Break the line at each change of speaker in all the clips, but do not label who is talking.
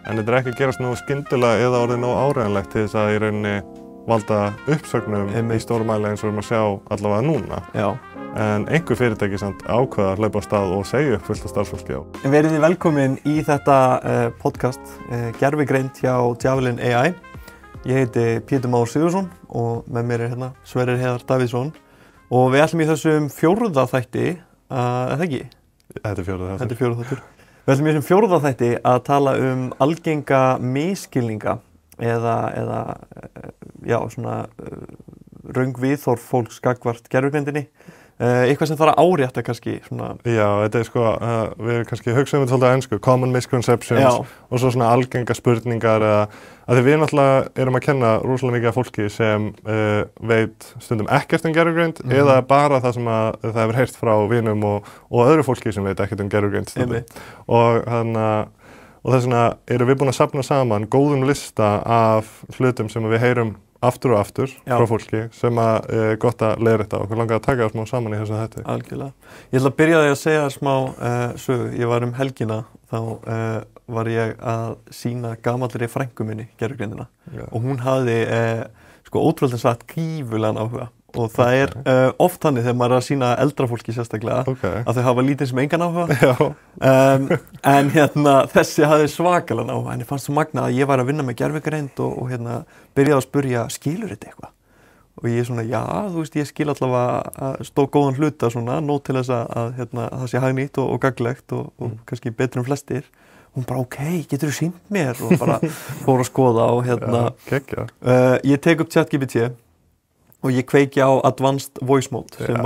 En þetta ekki að gerast nú skyndilega eða orðið nú áreiðanlegt til þess að í rauninni valda uppsögnum í stórum mæli eins og við erum að sjá allavega núna.
Já.
En einhver fyrirtæki samt ákveða að hlaupa á stað og segja upp fullt af starfsfólki á.
Verið þið velkomin í þetta podcast Gervigreind hjá Javelin AI. Ég heiti Pétur Már Sigurðsson og með mér hérna Sverrir Heiðar Davíðsson. Og við ætlum í þessum fjórða þætti, er það ekki?
Þetta er fjórða þáttur.
Þetta er fjórða þáttur. Við ætlum í þessum fjórða þætti að tala algenga misskilninga eða svona röng viðhorf fólks gagnvart gervigreindinni. Eitthvað sem þarf að árétta kannski svona.
Já, þetta er við kannski hugsaum þetta svolítið á ensku, common misconceptions og svo svona algenga spurningar að því við náttúrulega erum að kenna rosalega mikið af fólki sem veit stundum ekkert gervigreind eða bara það sem það hefur heyrt frá vinum og öðru fólki sem veit ekkert gervigreind stundum. Og þess vegna erum við búin að safna saman góðum lista af hlutum sem við heyrum aftur og aftur frá fólki sem gott að leiðrétta og okkur langar að taka smá saman í þessu þætti.
Algjörlega. Ég ætla að byrja því að segja smá sögu. Ég var helgina, þá var ég að sýna gamalli frænku minni gervigreindina og hún hafði ótrúlega sagt gífurlegan áhuga. Og það er oft þannig þegar maður er að sýna eldra fólki sérstaklega að þau hafa lítið sem engan áhuga. En þessi hafði svakalega áhuga. Henni fannst svo magnað að ég var að vinna með gervigreind og byrjaði að spurja, skilur þetta eitthvað? Og ég svona, já, þú veist, ég skil allavega góðan hluta svona, nóg til þess að það sé hagnýtt og gagnlegt og kannski betur en flestir. Hún bara, ok, getur þú sýnt mér? Og bara fór að skoða og ég tek upp ChatGPT og ég kveiki á Advanced Voice Mode sem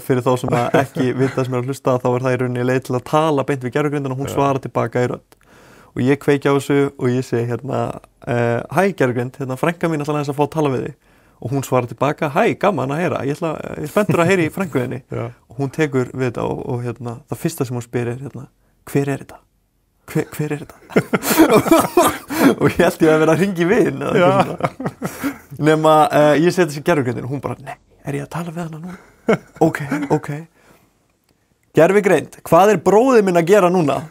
fyrir þá sem ekki vita sem að hlusta þá það í rauninni leið til að tala beint við gervigreindina og hún svarar tilbaka í rödd. Og ég kveiki á þessu og ég segi hæ gervigreind, frænka mín ætla aðeins að fá að tala við þig. Og hún svarar tilbaka, hæ, gaman að heyra, ég er spenntur að heyra í frænku þinni. Og hún tekur við þetta og það fyrsta sem hún spyr hver er þetta? Hver er þetta? Og ég held ég að vera að hringi vin nema ég seti þessi gervigreindin og hún bara, nei, er ég að tala við hana núna? Ok. Gervigreind, hvað er bróðir minn að gera núna?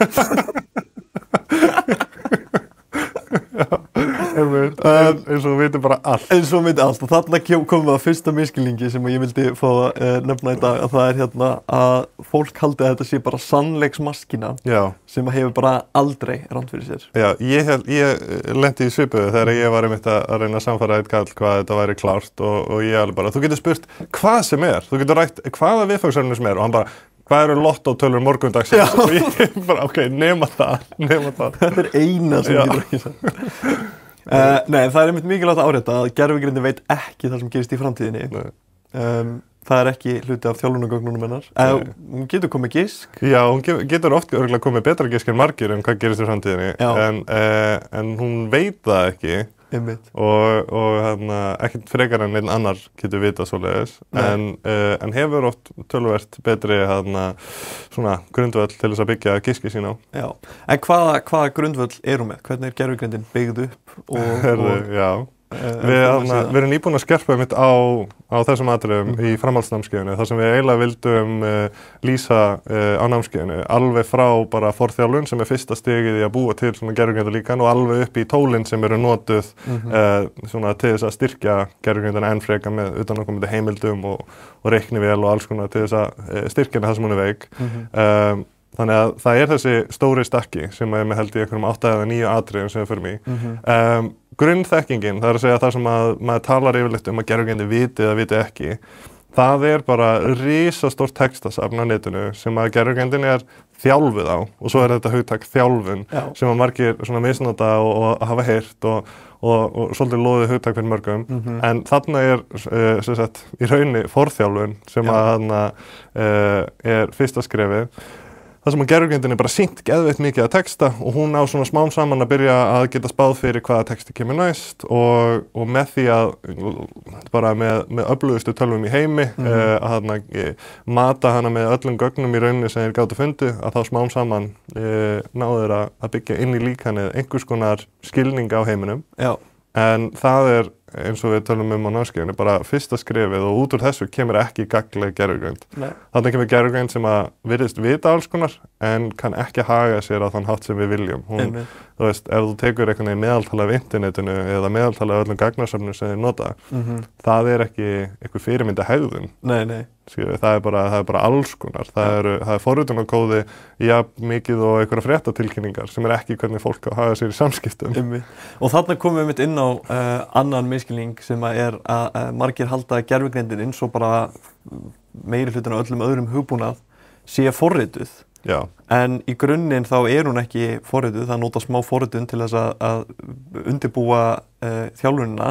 Eins og við veitum bara allt.
Eins og við veitum allt og þarna komum við að fyrsta misskilningi sem ég vildi fá að nefna í dag að það er að fólk haldi að þetta sé bara sannleiksmaskína sem hefur bara aldrei rangt fyrir sér. Já,
ég lenti í svipuðu þegar ég var einmitt að reyna að samfara eitt kall hvað þetta væri klárt og ég alveg bara, þú getur spurt hvað sem er, þú getur rætt hvaða viðfangsefni sem er og hann bara, hvað eru lottótölur morgundagsins? Og ég bara, ok, nema það.
Þetta er eina sem ég getur ekki sagt. Nei, það er einmitt mikilvægt að árétta að gervigreindin veit ekki það sem gerist í framtíðinni. Það er ekki hluti af þjálfunargögnunum hennar. Hún getur komið gisk. Já, hún getur oft örugglega komið betra gisk en margir hvað gerist í framtíðinni. En hún veit það ekki. Og ekkert frekar en einn annar getur vitað svoleiðis en hefur oft töluvert betri svona grundvöll til þess að byggja giski sín á. Já, en hvaða grundvöll er hún með? Hvernig er gervigreindin byggð upp?
Við erum nýbúin að skerpa mitt á þessum atriðum í framhaldsnámskeiðinu þar sem við eiginlega vildum lýsa á námskeiðinu alveg frá bara forþjálfun sem er fyrsta stigið í að búa til svona gervigreindarlíkan og alveg upp í tólin sem eru notuð svona til þess að styrkja gervigreindina enn frekar með utanaðkomandi heimildum og reiknivél og alls konar til þess að styrkja henni það sem hún er veik. Þannig að það er þessi stóri stakki sem er með held í einhverjum 8 eða 9 atriðum sem við förum í. Grunnþekkingin, það er að segja það sem maður talar yfirleitt að gervigreindin viti eða viti ekki, það er bara risastórt textasafn á netinu sem að gervigreindin er þjálfuð á og svo er þetta hugtak þjálfun sem að margir svona misnota og hafa heyrt og svolítið loðið hugtak fyrir mörgum en þarna er sem sagt í rauninni forþjálfun sem að er fyrsta skrefið. Það sem að gervigreindin er bara sýnt geðveikt mikið að texta og hún á svona smám saman að byrja að geta spáð fyrir hvaða texti kemur næst og með því að bara með öflugustu tölvum í heimi að mata hana með öllum gögnum í rauninni sem þeir gátu fundið að þá smám saman náðu þeir að byggja inn í líkanið einhvers konar skilning á heiminum. En það er eins og við tölum á námskeiðinu, bara fyrsta skrefið og út úr þessu kemur ekki gagnleg gervigreind. Þannig kemur gervigreind sem að virðist vita alls konar en kann ekki haga sér á þann hátt sem við viljum. Hún, þú veist, ef þú tekur einhvern veginn meðaltala af internetinu eða meðaltala af öllum gagnasöfnum sem þið nota, það er ekki einhver fyrirmynda hegðun.
Nei.
Það er bara alls konar. Það er forritunarkóði mikið og einhverja fréttatilkynningar sem er ekki hvernig fólk á að haga sér í samskiptum.
Og þarna komum við inn á annan misskilning sem er að margir halda gervigreindin eins og bara meiri hlutin á öllum öðrum hugbúnað sé forrituð.
Já.
En í grunninn þá er hún ekki forrituð, það nota smá forritun til þess að undirbúa þjálfunina,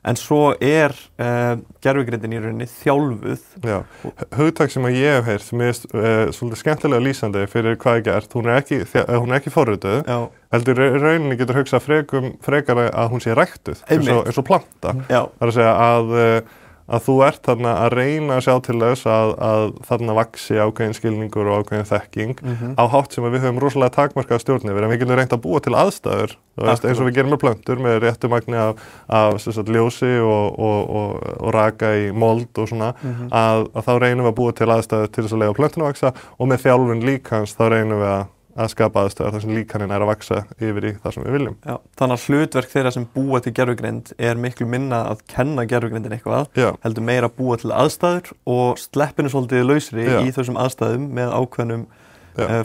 en svo er gervigreindin í rauninni þjálfuð.
Já, hugtak sem að ég hef heyrt, mér er svolítið skemmtilega lýsandi fyrir hvað er gert, hún er ekki forrituð, heldur í rauninni getur hugsað frekar að hún sé ræktuð, eins og planta. Það er að segja að þú ert þarna að reyna að sjá til þess að þarna vaxi ákveðin skilningur og ákveðin þekking á hátt sem við höfum rosalega takmarkað stjórn yfir, en við getum reynt að búa til aðstæður, eins og við gerum með plöntur með réttu magni af ljósi og raka í mold og svona, að þá reynum við að búa til aðstæður til þess að leyfa plöntuna að vaxa og með þjálfun líkans þá reynum við að skapa aðstæður þar sem líkaninn er að vaxa yfir í það sem við viljum. Já,
þannig að hlutverk þeirra sem búa til gervigreind er miklu minna að kenna gervigreindin eitthvað, heldur meira að búa til aðstæður og sleppinu svolítið lausri í þessum aðstæðum með ákveðnum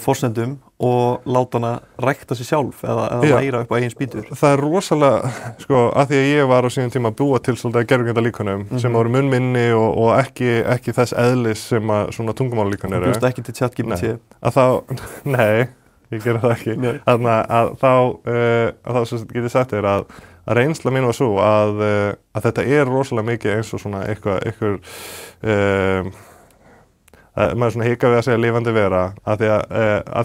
forsendum og láta hana rækta sig sjálf eða læra upp á eigin spýtur.
Það er rosalega, sko, að því að ég var á sínum tíma að búa til svolítið gervigreindarlíkönum sem voru mun minni og ekki þess eðlis sem að svona tungumálíkön eru.
Þú bjóst ekki til ChatGPT?
Nei. Ég gera það ekki. Þannig að þá get ég sagt þér að reynsla mín var svo að þetta er rosalega mikið eins og svona einhver maður svona hika við að segja lifandi vera að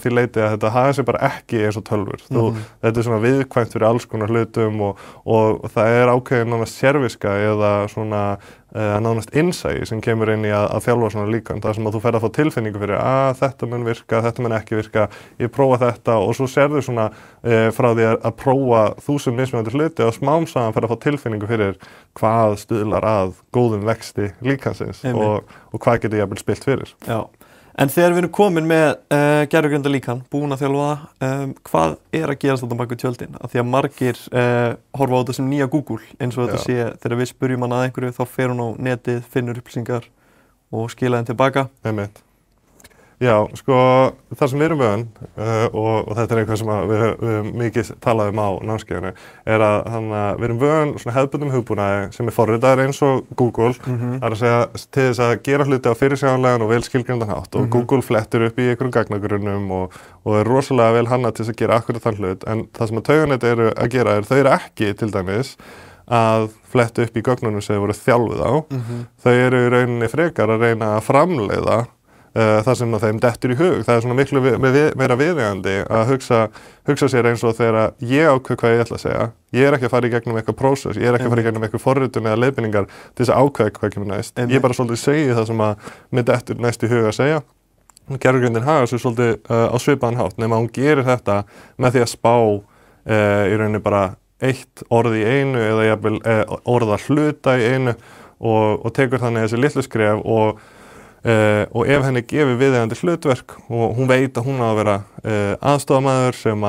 því leiti að þetta hafa sig bara ekki eins og tölvur. Þetta er svona viðkvæmt fyrir alls konar hlutum og það er ákveðin nánast sérviska eða svona nánast innsæi sem kemur inn í að þjálfa svona líkan. Það sem að þú ferð að fá tilfinningu fyrir að þetta mun virka, þetta mun ekki virka, ég prófa þetta og svo sérðu svona frá því að prófa 1000 mismunandi hluti og smám saman ferð að fá tilfinningu fyrir hvað stuðlar að góðum vexti líkansins og hvað getur jafnvel spilt fyrir.
Já. En þegar við erum komin með gervigreindalíkan, búin að þjálfa það, hvað er að gerast þarna bak við tjöldin? Af því að margir horfa á þetta sem nýja Google, eins og þetta sé, þegar við spurjum hana að einhverju, þá fer hún á netið, finnur upplýsingar og skila þeim tilbaka.
Einmitt. Já, sko, það sem við erum vön og þetta er eitthvað sem við höfum mikið talað á námskeiðinu, er að við erum vön svona hefðbundnum hugbúnaði sem er forritaður eins og Google, það er að segja til þess að gera hluti á fyrirsjáanlegan og vel skilgreindan hátt og Google flettur upp í einhverjum gagnagrunnum og er rosalega vel hannað til þess að gera akkurat þann hlut, en það sem að tauganet eru að gera þau eru ekki til dæmis að fletta upp í gögnunum sem voru þjálfuð á, þau eru í rauninni frekar að reyna að framleiða það sem að þeim dettur í hug. Það er svona miklu meira viðeigandi að hugsa sér eins og þegar ég ákveð hvað ég ætla að segja. Ég er ekki að fara í gegnum eitthvað prósess, ég er ekki að fara í gegnum eitthvað forritun eða leiðbeiningar til þess að ákveða hvað kemur næst. Ég bara svolítið segi það sem að mér dettur næst í hug að segja. Gervigreindin hagar sér svolítið á svipaðan hátt, nema hún gerir þetta með því að spá í rauninni bara eitt orð í einu eða jafnvel orða hluta í einu og tekur þannig þessi litlu skref og ef henni gefur viðeigandi hlutverk og hún veit að hún á að vera aðstofamaður sem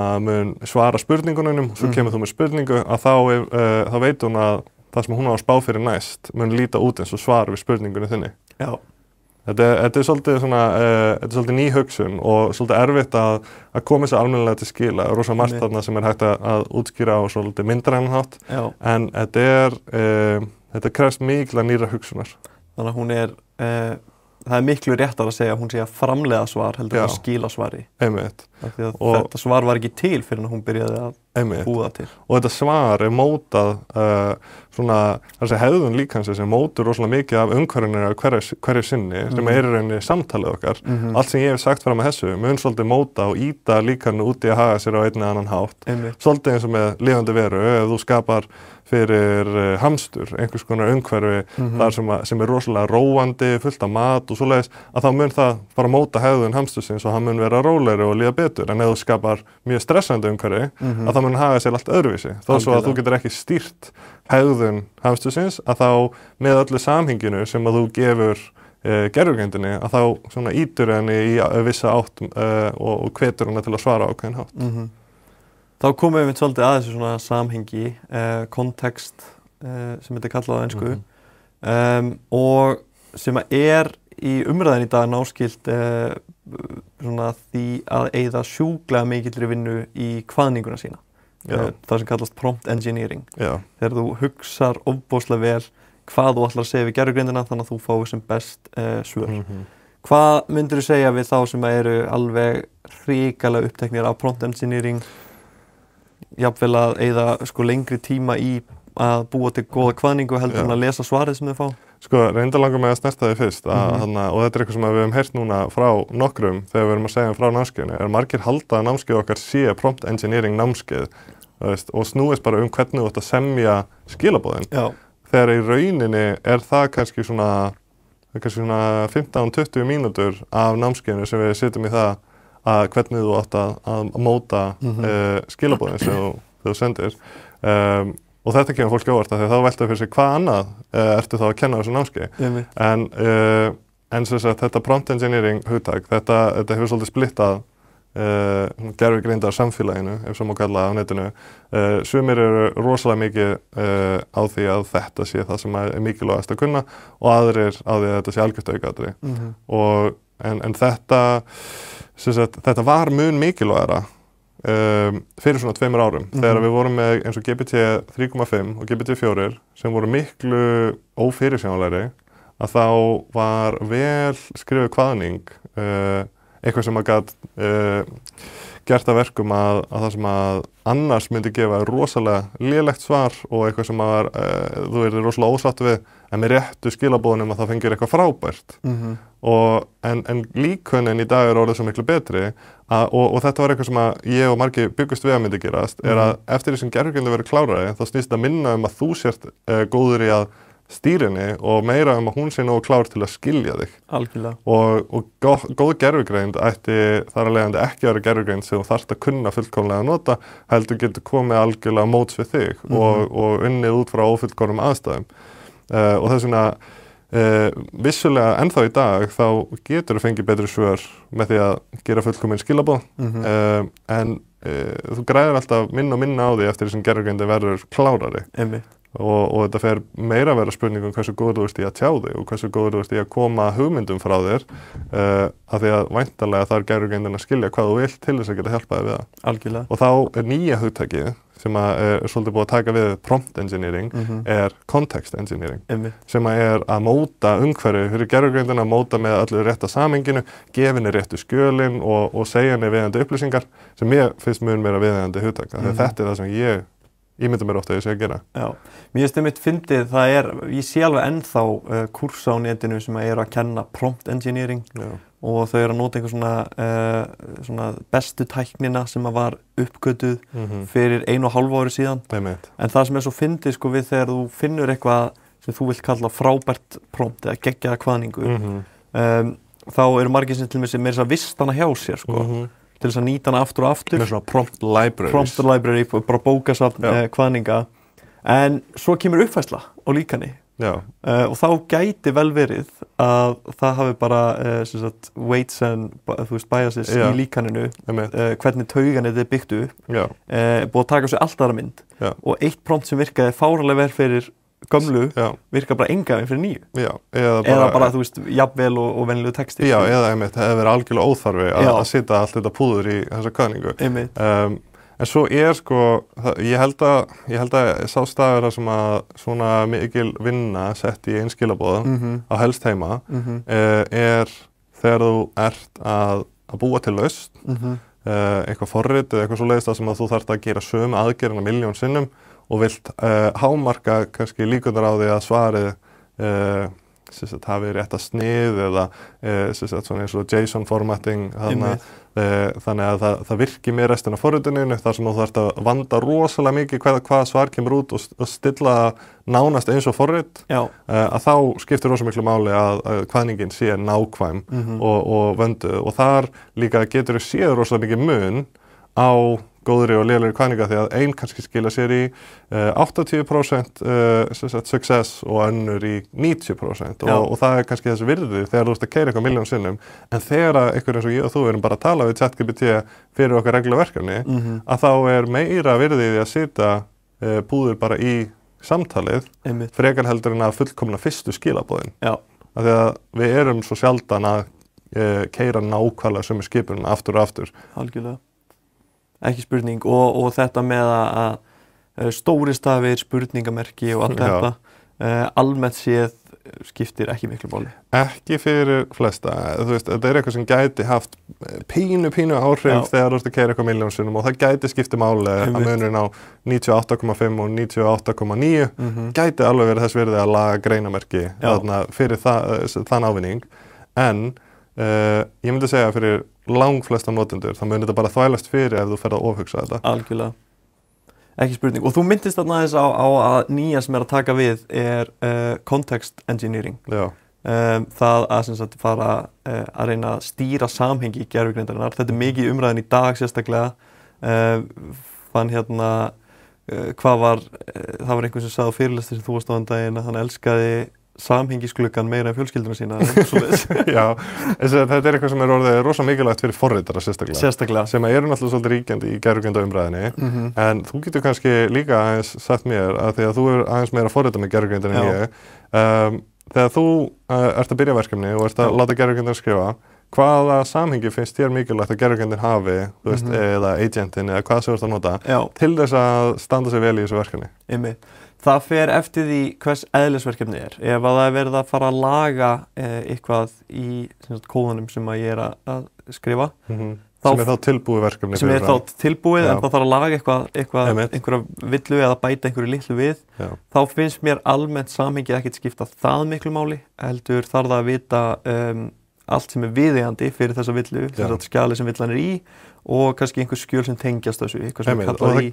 að mun svara spurningunum, svo kemur þú með spurningu að þá veit hún að það sem hún á að spá fyrir næst mun líta út eins og svar við spurningunni þinni.
Já.
Þetta er svolítið ný hugsun og svolítið erfitt að koma þessu almennilega til skila. Rosa margt þarna sem er hægt að útskýra á svolítið myndrænan hátt, en þetta krefst mikla nýrra hugsunar.
Þannig að hún það er miklu réttar að segja að hún sé að framleiða svar heldur en að skila svari.
Einmitt.
Því að þetta svar var ekki til fyrir að hún byrjaði að búa til.
Og þetta svar er mótað svona, þessi hegðun líkansins sem mótur rosalega mikið af umhverfinu hverju sinni sem er í rauninni samtalið okkar. Allt sem ég hef sagt fram að þessu mun svolítið móta og íta líkanu út í að haga sér á einn eða annan hátt. Svolítið eins og með lifandi veru, ef þú skapar fyrir hamstur, einhvers konar umhverfi þar sem er rosalega róandi, fullt af mat og svoleiðis, að þá mun það bara móta hegðun hamstursins og hann mun vera rólegri og líða betur betur, en ef þú skapar mjög stressandi umhverfi, að þá mun haga sér allt öðruvísi. Þó svo að þú getur ekki stýrt hegðun hamstursins, að þá með öllu samhenginu sem að þú gefur gervigreindinni, að þá svona ítur henni í vissa átt og hvetur hana til að svara ákveðin hátt.
Þá komum við svolítið að þessu svona samhengi, kontekst sem þetta er kallað á ensku, og sem að í umræðin í dag náskylt svona því að eyða sjúklega mikillri vinnu í kvaðninguna sína. Það sem kallast prompt engineering. Þegar þú hugsar ofboðslega vel hvað þú ætlar að segja við gervigreindina þannig að þú fáir sem best svör. Hvað myndirðu segja við þá sem eru alveg hrikalega uppteknir af prompt engineering, jafnvel að eyða lengri tíma í að búa til góða kvaðningu heldur en að lesa svarið sem þau fá?
Reyndar langar mig að snerta því fyrst og þetta er eitthvað sem við höfum heyrt núna frá nokkrum þegar við erum að segja frá námskeiðinu, margir halda að námskeið okkar sé prompt engineering námskeið og snúist bara hvernig þú átt að semja skilaboðin. Þegar í rauninni það kannski svona 15-20 mínútur af námskeiðinu sem við sitjum í það að hvernig þú átt að móta skilaboðin sem þú sendir. Og þetta kemur fólk ávart að því þá veltaðu fyrir sig hvað annað ertu þá að kenna þessu námskeið. En sem sagt, þetta prompt engineering hugtak, þetta hefur svolítið splittað gervigreindar samfélaginu, ef svo má kalla á netinu. Sumir eru rosalega mikið á því að þetta sé það sem er mikilvægast að kunna og aðrir á því að þetta sé algjört aukaatriði. En þetta var mun mikilvægara fyrir svona 2 árum þegar við vorum með eins og GPT 3.5 og GPT 4 sem voru miklu ófyrirsjáanlegri að þá var vel skrifuð kvaðning eitthvað sem að gat gert að verkum að það sem að annars myndi gefa rosalega lélegt svar og eitthvað sem að þú verður rosalega ósátt við en með réttu skilaboðunum að það fengir eitthvað frábært. En líkönin í dag orðið svo miklu betri og þetta var eitthvað sem að ég og margir byggust við að myndi gerast er að eftir því sem gervigreindin verður klárari þá snýst að minna að þú sért góður í að stýrinni og meira að hún sé nógu klár til að skilja þig.
Algjörlega.
Og góð gervigreind ætti þar að leiðandi ekki að vera gervigreind sem þú þarft að kunna fullkomlega að nota heldur getur komið algjörlega móts við þig og unnið út frá ófullkomnum aðstæðum. Og þess vegna vissulega ennþá í dag þá getur þú fengið betri svör með því að gera fullkomin skilaboð en þú græðir alltaf minna og minna á því eftir því sem gervigreindin verður klárari. Og þetta fer meira að vera spurning hversu góður þú ert í að tjá þig og hversu góður þú ert í að koma hugmyndum frá þér af því að væntanlega þarf gervigreindin að skilja hvað þú vilt til þess að geta hjálpað við það.
Algjörlega.
Og þá nýja hugtakið sem er svolítið búið að taka við prompt engineering er context engineering sem að móta umhverfi fyrir gervigreindina, móta með öllu rétta samhenginu, gefa henni réttu skjölin og segja henni viðeigandi upplýsingar sem ég finnst mun meira viðeigandi hugtak. Þetta er það sem ég ímynda mér ofta að ég sé að gera.
Já, mér finnst einmitt fyndið, ég sé alveg ennþá kursa á netinu sem að kenna prompt engineering og þau að nota einhver svona bestu tæknina sem að var uppgötuð fyrir 1,5 ári síðan. En það sem svo fyndið við þegar þú finnur eitthvað sem þú vilt kalla frábært prompt eða geggjaða kvaðningu, þá eru margir sem til með meira að vista hana hjá sér, til þess að nýta hana aftur og aftur.
Með svona prompt libraries.
Prompt library, bara bókasafn kvaðninga. En svo kemur uppfærsla á líkani. Og þá gæti vel verið að það hafi bara weights and biases í líkaninu, hvernig tauganið byggt upp, búið að taka sér allt aðra mynd. Og eitt prompt sem virkaði fáránlega vel fyrir gömlu virkar bara enga veginn fyrir nýju. Eða bara jafnvel og venjulegu texti.
Já, eða einmitt, það hefur verið algjörlega óþarfi að setja allt þetta púður í þessa kvaðningu. En svo ég held að sá staður sem að svona mikil vinna sett í einn skilaboð á helst heima er þegar þú ert að búa til lausn, eitthvað forrit eða eitthvað svoleiðis sem að þú þarft að gera sömu aðgerðina 1.000.000 sinnum og vilt hámarka kannski líkurnar á því að svarið hafi rétta snið eða svona eins og JSON formatting þannig að það virki með restina af forrituninu þar sem þú þarft að vanda rosalega mikið hvað svar kemur út og stilla nánast eins og forrit að þá skiptir rosa miklu máli að kvaðningin sé nákvæm og vönduð og þar líka getur þú séð rosalega mikið mun á góðri og lélegri kvaðninga því að ein kannski skila sér í 80% success og önnur í 90% og það kannski þessi virði þegar þú ert að keyra eitthvað milljón sinnum en þegar einhver eins og ég og þú erum bara að tala við ChatGPT fyrir okkar reglulega verkefni að þá meira virði í að setja púður bara í samtalið frekar heldur en að fullkomna fyrstu skilaboðin af því að við erum svo sjaldan að keyra nákvæmlega sömu skipunina aftur og aftur.
Algjörlega. Ekki spurning og þetta með að stóri stafir, spurningamerki og allt þetta almennt séð skiptir ekki miklu máli.
Ekki fyrir flesta, þú veist, þetta eitthvað sem gæti haft pínu áhrif þegar þú ert að keyra eitthvað milljón sinnum og það gæti skipti máli að munurinn á 98,5 og 98,9 gæti alveg verið þess virði að laga greinamerki þarna fyrir þann ávinning en ég myndi segja fyrir langflesta notendur, þá mun þetta bara þvælast fyrir ef þú ferð að ofhugsa þetta.
Algjörlega. Ekki spurning. Og þú myndist þarna aðeins á að nýja sem að taka við context engineering. Það að sem sagt fara að reyna að stýra samhengi í gervigreindarinnar. Þetta mikið umræðin í dag sérstaklega. Fann það var einhvern sem sagði á fyrirlestri sem þú varst á þann daginn að hann elskaði samhengisgluggan meira en fjölskylduna sína
Já, þetta eitthvað sem orðið rosa mikilvægt fyrir forritara sérstaklega sem eru náttúrulega svolítið ríkjandi í gervigreindaumræðinni en þú getur kannski líka aðeins sagt mér að því að þú aðeins meira forrita með gervigreindar en ég þegar þú ert að byrja verkefni og ert að láta gervigreindan skrifa hvaða samhengi finnst þér mikilvægt að gervigreindin hafi þú veist, eða agentin eða hvað sem þú ert að nota til þess að standa sig vel í þessu verkefni
Það fer eftir því hvers eðlisverkefni ef að það verið að fara að laga eitthvað í kóðanum sem að ég að skrifa
sem þá tilbúið verkefni
sem þá tilbúið en það þarf að laga einhverja villu eða bæta einhverju litlu við þá finnst mér almennt samhengið ekkert skipta það miklu máli heldur þarf það að vita allt sem viðeigandi fyrir þessa villu skjali sem villan í og kannski einhver skjöl sem tengjast þessu eitthvað sem kallar í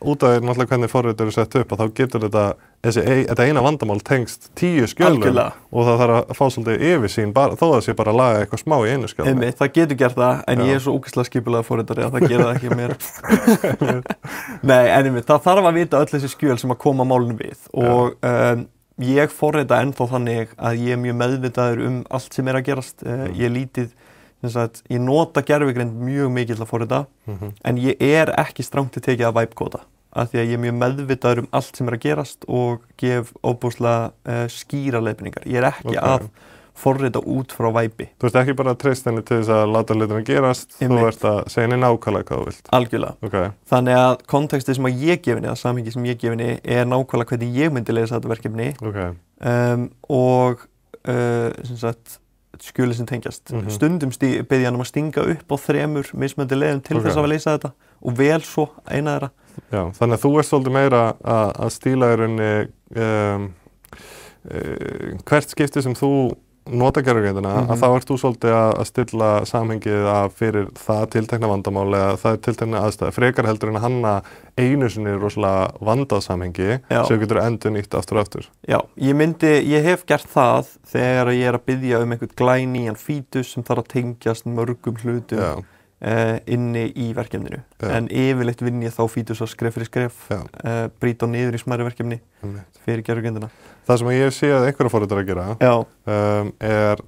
út af náttúrulega hvernig forrit eru sett upp og þá getur þetta eina vandamál tengst 10 skjölum og það þarf að fá svolítið yfirsýn þó það sé bara að laga eitthvað smá í einu skjali
það getur gert það en ég svo ógeðslega skipulega forritari að það gera það ekki mér Nei, en það þarf að vita öll þessi skjöl sem að koma málinu við og ég forrita ennþá þannig að ég mjög meðvitaður allt sem að gerast ég nota gervigreind mjög mikið til að forrita en ég ekki strangt til tekið að væpkóta af því að ég mjög meðvitaður allt sem að gerast og gef óbúslega skýra leiðbeiningar. Ég ekki að forrita út frá væpi.
Þú ert ekki bara að treysta henni til þess að láta hlutina gerast, þú ert að segja henni nákvæmlega hvað þú vilt.
Algjörlega. Þannig að kontekstið sem að ég gef henni, að samhengi sem ég gef henni nákvæmlega hvernig ég myndi lesa þetta verkefni og sem sagt skjöli sem tengjast. Stundum bið ég hann að stinga upp á 3 mismunandi leiðum til þess að leysa þetta og vel svo eina þeirra.
Já, þannig að þú ert svolítið meira að stíla í rauninni hvert skipti sem þú nota gervigreindina að þá ert þú svolítið að stilla samhengið fyrir það tiltekna vandamál eða það tiltekna aðstæði frekar heldur en að hanna einu sinni rosalega vandað samhengi sem getur endurnýtt aftur og aftur.
Já, ég hef gert það þegar ég að biðja einhvern glænýjan fítus sem þarf að tengjast mörgum hlutum inni í verkefninu en yfirleitt vinn ég þá fítus að skref fyrir skref brýta niður í smærri verkefni fyrir gervigreindina.
Það sem ég sé að einhverja forritar að gera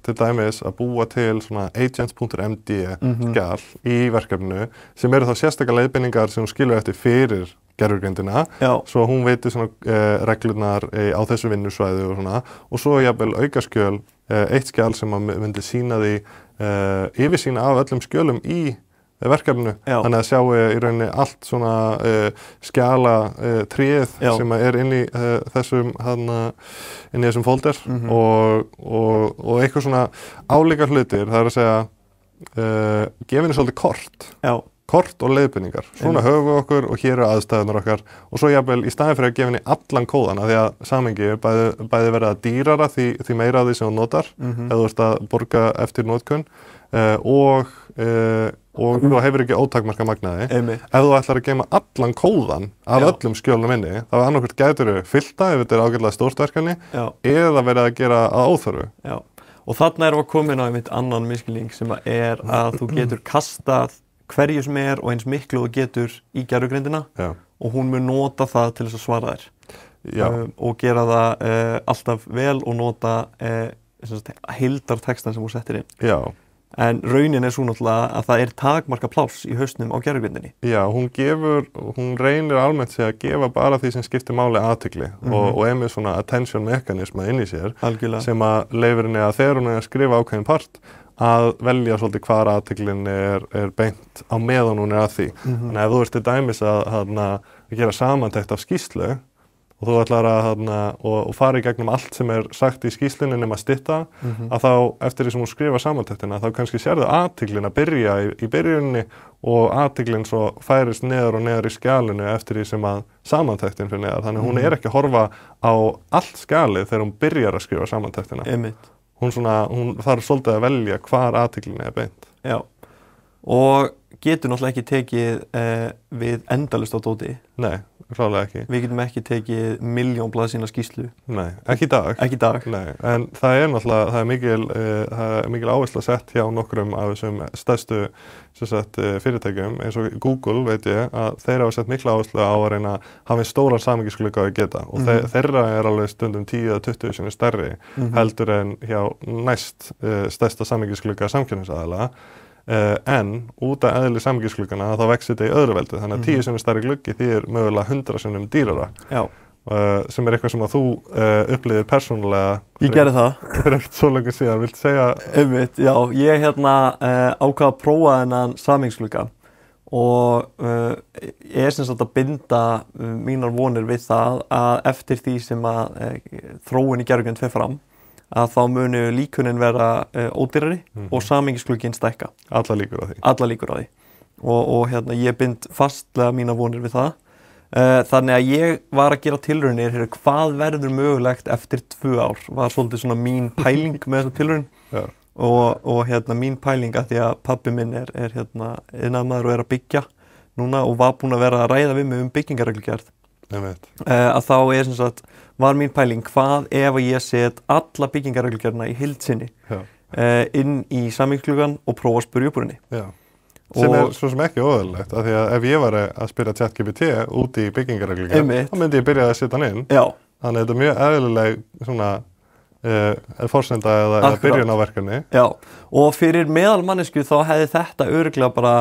til dæmis að búa til svona agents.md skjal í verkefninu sem eru þá sérstaklega leiðbeiningar sem hún skilur eftir fyrir gervigreindina svo hún veitir svona reglurnar á þessu vinnusvæði og svona og svo jafnvel aukaskjöl eitt skjal sem að myndi sýna því yfirsýna af öllum skjölum í verkefninu þannig að sjáu í rauninni allt svona skjala tríð sem inn í þessum inn í þessum folder og eitthvað svona álíka hlutir það að segja gefa henni svolítið kort og leiðbeiningar. Svona höfum við okkur og hér eru aðstæðunar okkar og svo jafnvel í staðinn fyrir að gefa henni allan kóðana því að samhengi bæði verða dýrara því meira af því sem þú notar eða þú ert að borga eftir notkun og þú hefur ekki ótakmarka magnaði. Ef þú ætlar að geyma allan kóðan af öllum skjölunum inni, þá annarkvort gætirðu fyllta ef þetta ágætlega stórt verkefni eða verið að gera að óþörfu.
Já. Og þarna erum við komin á einmitt annan misskilning sem að þú getur kastað hverju sem og eins miklu þú getur í gervigrindina og hún mun nota það til þess að svara þér og gera það alltaf vel og nota heildartextan sem þú settir inn.
Já.
En raunin svo náttúrulega að það takmarka pláss í hausnum á gervigrindinni.
Já, hún reynir almennt sig að gefa bara því sem skiptir máli athygli og einmitt svona attention mekanisma inn í sér sem að leyfir henni að þegar hún að skrifa ákveðin part að velja svolítið hvar athyglin er beint á meðan hún að því. Þannig ef þú ert til dæmis að gera samantekt af skýrslu og þú ætlar að fara í gegnum allt sem sagt í skýrslunni nema stytta að þá eftir því sem hún skrifa samantektina þá kannski sérðu athyglin að byrja í byrjunni og athyglin svo færist neðar og neðar í skjalinu eftir því sem að samantektin fyrir neðar. Þannig hún ekki að horfa á allt skjalið þegar hún byrjar að skrifa samantektina. Hún þarf svolítið að velja hvar athyglinni beint.
Já, og getur náttúrulega ekki tekið við endalaust á dóti.
Nei, klálega ekki.
Við getum ekki tekið 1.000.000 blaðsíðna skýrslu.
Nei, ekki í dag.
Ekki í dag.
Nei, en það náttúrulega, það er mikil áhersla sett hjá nokkrum af þessum stærstu fyrirtækjum, eins og Google veit ég að þeir hafa sett mikla áherslu á að reyna að hafa stóran samhengisglugga að geta og þeirra alveg stundum 10 eða 20 sinni stærri heldur en hjá næst stærsta samhengisglugga samkeppnisaðila. En út af eðli samhengisgluggana þá vex þetta í öðru veldi þannig að 10 sinnum stærri gluggi þýðir mögulega 100 sinnum dýrara sem eitthvað sem að þú upplifir persónulega.
Ég gerði það
fyrir ekkert svo lengi síðan, viltu segja?
Einmitt, já, ég ákvað að prófa þennan samhengisglugga og ég sem sagt að binda mínar vonir við það að eftir því sem að þróun í gervigreind fer fram að þá munu líkunin vera ódýrari og samhengisglugginn stækka.
Allar líkur á því.
Allar líkur á því. Og ég bind fastlega mína vonir við það. Þannig að ég var að gera tilraunir hvað verður mögulegt eftir 2 ár. Var svolítið svona mín pæling með þessa tilraun. Og mín pæling að því að pabbi minn er iðnaðarmaður og að byggja núna og var búinn að vera að ræða við mig byggingarreglugerð. Að þá sem sagt var mín pæling hvað ef ég set alla byggingarreglugerðina í heild sinni inn í samhengisgluggann og prófa að spyrja upp úr henni.
Sem svo sem ekki óðurlegt, af því að ef ég var að spyrja ChatGPT út í byggingarreglugerð, þá myndi ég byrja að setja hann inn. Þannig að þetta mjög eðlileg svona forsenda eða byrjun á verkefni.
Já, og fyrir meðalmannesku þá hefði þetta örugglega bara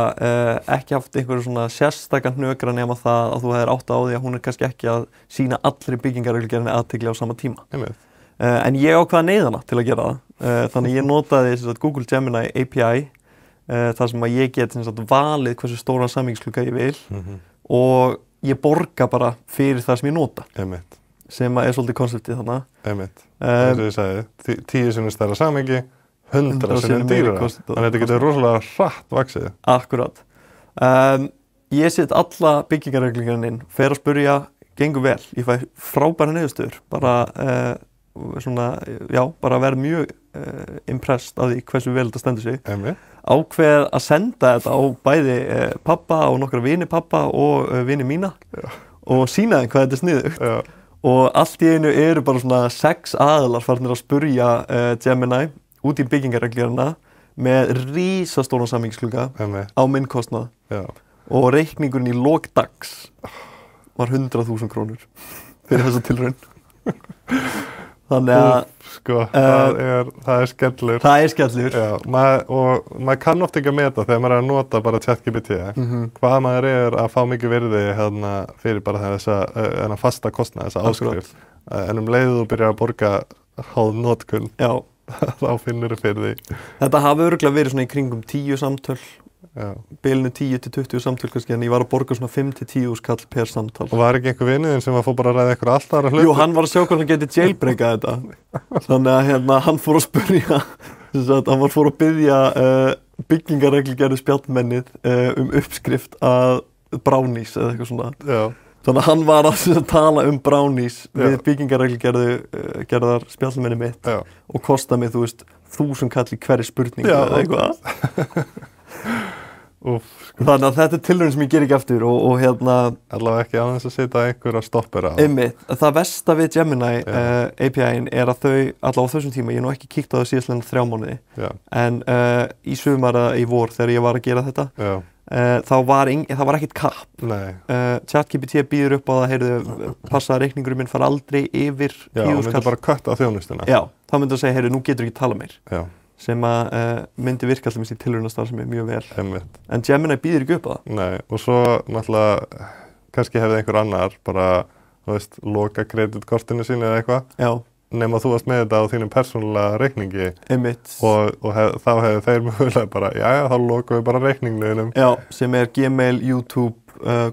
ekki haft einhverju svona sérstakann hnökra nema það að þú hefðir átt á því að hún kannski ekki að sýna allri byggingarreglugerðinni athygli á sama tíma. En ég ákvað að neyða hana til að gera það. Þannig ég notaði Google Gemini API þar sem að ég get valið hversu stóran samhengisglugga ég vil og ég borga bara fyrir það sem ég nota. Sem er svolítið konseptið þarna.
Einmitt, eins og ég sagði, 10 sinnum stærra samhengi, 100 sinnum dýrara. Þannig að þetta getur rosalega hratt vaxið.
Akkurat. Ég set alla byggingarreglugerðina inn, fer að spyrja, gengur vel. Ég fæ frábæra niðurstöður. Bara verð mjög impressed af því hversu vel þetta stendur sig. Ákveð að senda þetta á bæði pappa og nokkra vini pappa og vini mína og sýna þeim hvað þetta sniðugt. Og allt í einu eru bara svona 6 aðilar farnir að spurja Gemini út í byggingarreglugerðina með risastóran samhengisglugga á minn kostnað. Og reikningurinn í lok dags var 100.000 krónur fyrir þessa tilraun. Þannig að
það er skellur.
Það er skellur.
Og maður kann oft ekki að meta þegar maður er að nota bara ChatGPT hvað maður er að fá mikið virði fyrir bara þessa fasta kostnað, þessa áskrift. En leiðu þú byrja að borga háð notkun, þá finnur þú fyrir því.
Þetta hafi örugglega verið svona í kringum 10 samtöl. Bilinu 10 til 20 samtöl kannski, en ég var að borga svona 5 til 10 skall per samtal.
Og var ekki einhver vinniðinn sem að fór bara að ræða eitthvað allt aðra hluti?
Jú, hann var að sjá hvernig hann geti jailbreakað þetta. Þannig að hann fór að spyrja, hann fór að biðja byggingarreglugerðu spjallmennið uppskrift að brownies eða eitthvað svona.
Já.
Þannig að hann var að tala brownies við byggingarreglugerðar spjallmenni mitt og kosta mig, þú veist, 1000 kall í hverri spurningu eða eitthvað. Þannig að þetta tilraun sem ég ger ekki aftur og hérna...
Allavega ekki aðeins að setja einhverja stoppera á.
Einmitt. Það versta við Gemini API-in er að þau, allavega á þessum tíma, ég nú ekki kíkt á það síðastlega 3 mánuði, en í sumar í vor þegar ég var að gera þetta, það var ekkert kapp. ChatGPT býður upp á það, heyrðu, passa að reikningurinn minn fara aldrei yfir 10.000 kall.
Já, og myndi bara kötta þjónustuna.
Já, þá myndi að segja, heyrðu, nú getur ekki tala meir. Já. Sem að myndi virka alltaf í tilraunastarfsemi mjög vel.
Einmitt.
En Gemini býður ekki upp á það.
Nei, og svo náttúrulega kannski hefði einhver annar bara, þú veist, loka kreditkortinu sínu eða eitthvað. Já. Nema þú varst með þetta á þínum persónulega reikningi.
Einmitt.
Og þá hefði þeir mögulega bara, jæja, þá lokum við bara reikningnum.
Já, sem er Gmail, YouTube,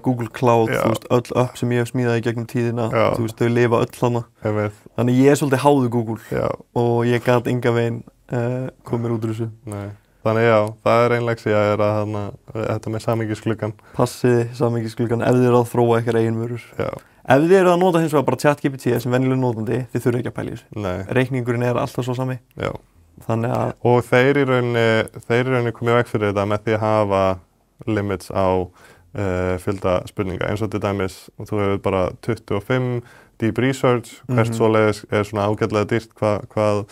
Google Cloud, þú veist, öll upp sem ég hef smíðað í gegnum tíðina. Þú veist, þau lifa öll hana.
Einmitt.
Þannig ég svolítið háður Google og ég gat enga veginn komir út úr þessu.
Nei. Þannig já, það er einlegsía að þetta með samhengisklukkan.
Passið samhengisklukkan ef þið eru að þróa ykkar eigin vörur. Já. Ef þið eru að nota hins vegar bara ChatGPT sem venjulegur notandi, þið þurfið ekki að pæla í þessu. Nei. Reikningurinn er alltaf svo sami. Já. Þannig að...
Og þeir í rauninni komið vekk fyrir þetta með því að hafa limits á fjölda spurninga. Eins og til dæmis, þú hefur bara 25 deep research, hvert svoleiðis er svona ágætlega dýrt hvað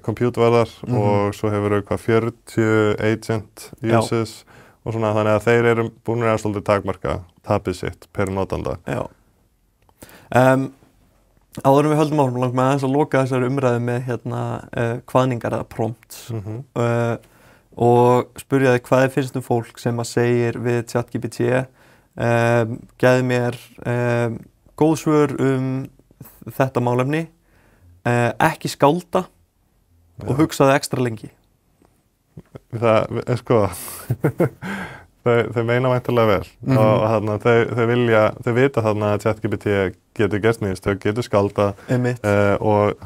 compute varðar og svo hefur þau hvað 40 agent uses og svona þannig að þeir eru búin að svolítið takmarka tapið sitt per notanda. Já.
Áður en við höldum áfram langt með aðeins að loka þessari umræðu með kvaðningar eða prompts og spurja þig hvað finnst fólk sem að segir við ChatGPT gefðu mér góð svör þetta málefni, ekki skálda og hugsaðu ekstra lengi.
Það er sko, þau meina væntanlega vel og þau vita þarna að ChatGPT getur gert mistök, getur skálda og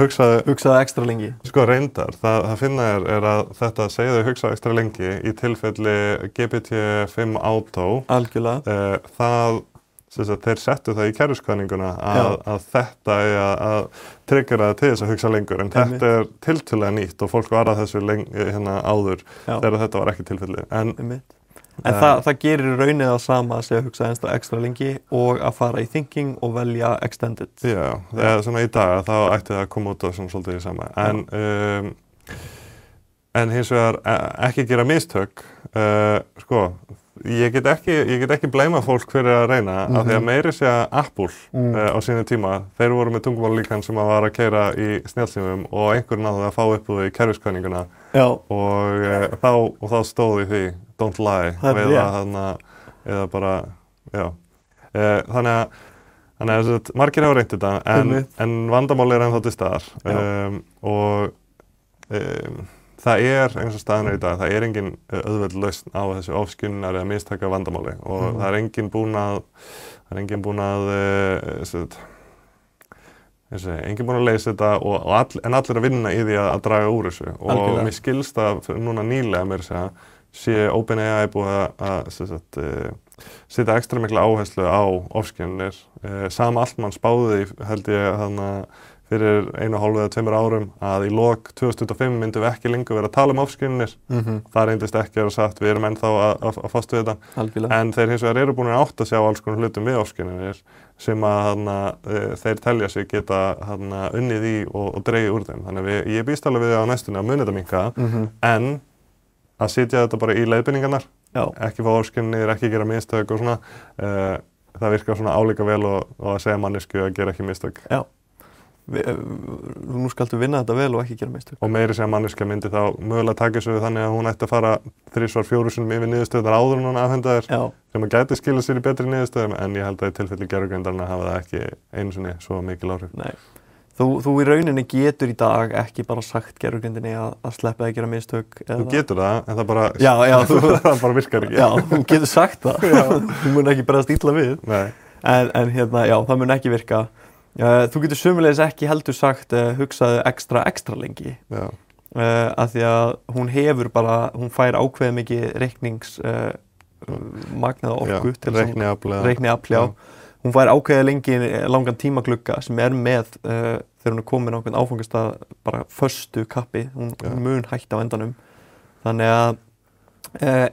hugsaðu ekstra lengi.
Sko reyndar, það finna er að þetta segja þau hugsaðu ekstra lengi í tilfelli GPT-5 Auto. Algjörlega. Þeir settu það í kerfiskvanninguna að þetta er að tryggjara til þess að hugsa lengur en þetta er tiltölulega nýtt og fólk var að þessu áður þegar þetta var ekki tilfelli.
En það gerir raunnið það sama að segja hugsa ekstra lengi og að fara í thinking og velja extended.
Já, svona í dag þá ætti það að koma út á svona svolítið í sama. En hins vegar ekki gera mistök, sko, ég get ekki bleima fólk fyrir að reyna af því að meiri segja Apple á sínu tíma, þeir voru með tungumálslíkan sem að var að keyra í snjallsímum og einhver náði að fá upp úr í kerfiskvanninguna og þá stóð í því don't lie eða bara, já. Þannig að margir hafa reynt þetta en vandamáli er ennþá til staðar og það er eins og staðan er í dag, það er engin auðveld lausn á þessu ofskynjunar eða mistaka vandamáli og það er engin búin að leysa þetta en allir að vinna í því að draga úr þessu og mér skilst að núna nýlega mér sé OpenAI búið að setja ekstra mikla áherslu á ofskynjunir. Sam Altman spáði held ég fyrir 1,5 eða 2 árum að í lok 2025 myndum við ekki lengur vera að tala ofskynjunir. Það reyndist ekki að vera satt, við erum ennþá að fást við þetta. Algjörlega. En þeir hins vegar eru búin að átta sig á alls konar hlutum við ofskynjunir sem að þeir telja sig geta unnið í og dreigið úr þeim. Þannig að ég býst alveg við á næstunni að muni þetta minnka en að setja þetta bara í leiðbeiningarnar, ekki fá ofskynjunir, ekki gera mistök og svona, það virkar svona álíka vel og að segja manneskju að gera ekki mistök. Já.
Nú skaltu vinna þetta vel og ekki gera mistök.
Og meiri sem manneskja myndi þá mögulega taka þessu þannig að hún ætti að fara 3-4 sinnum yfir niðurstöðunar áður en hún afhenda þér sem að gæti skila sér í betri niðurstöðum en ég held að í tilfelli gervigreindarinnar hafa það ekki einu sinni svo mikil áhrif.
Nei. Þú í rauninni getur í dag ekki bara sagt gervigreindinni að sleppa að gera mistök.
Þú getur það, en það bara, það bara virkar ekki.
Já, þú getur sagt það. Þú mun ekki bregðast illa við. Nei. En já, það mun ekki virka. Þú getur sömulegis ekki heldur sagt hugsaðu ekstra lengi. Já. af því að hún hefur bara, hún fær ákveðið mikið magnaða orku til reikniafl, hún fær ákveðið langan tímaglugga sem með þegar hún komin á einhvern áfangastað bara föstu kappi, hún mun hætta á endanum. Þannig að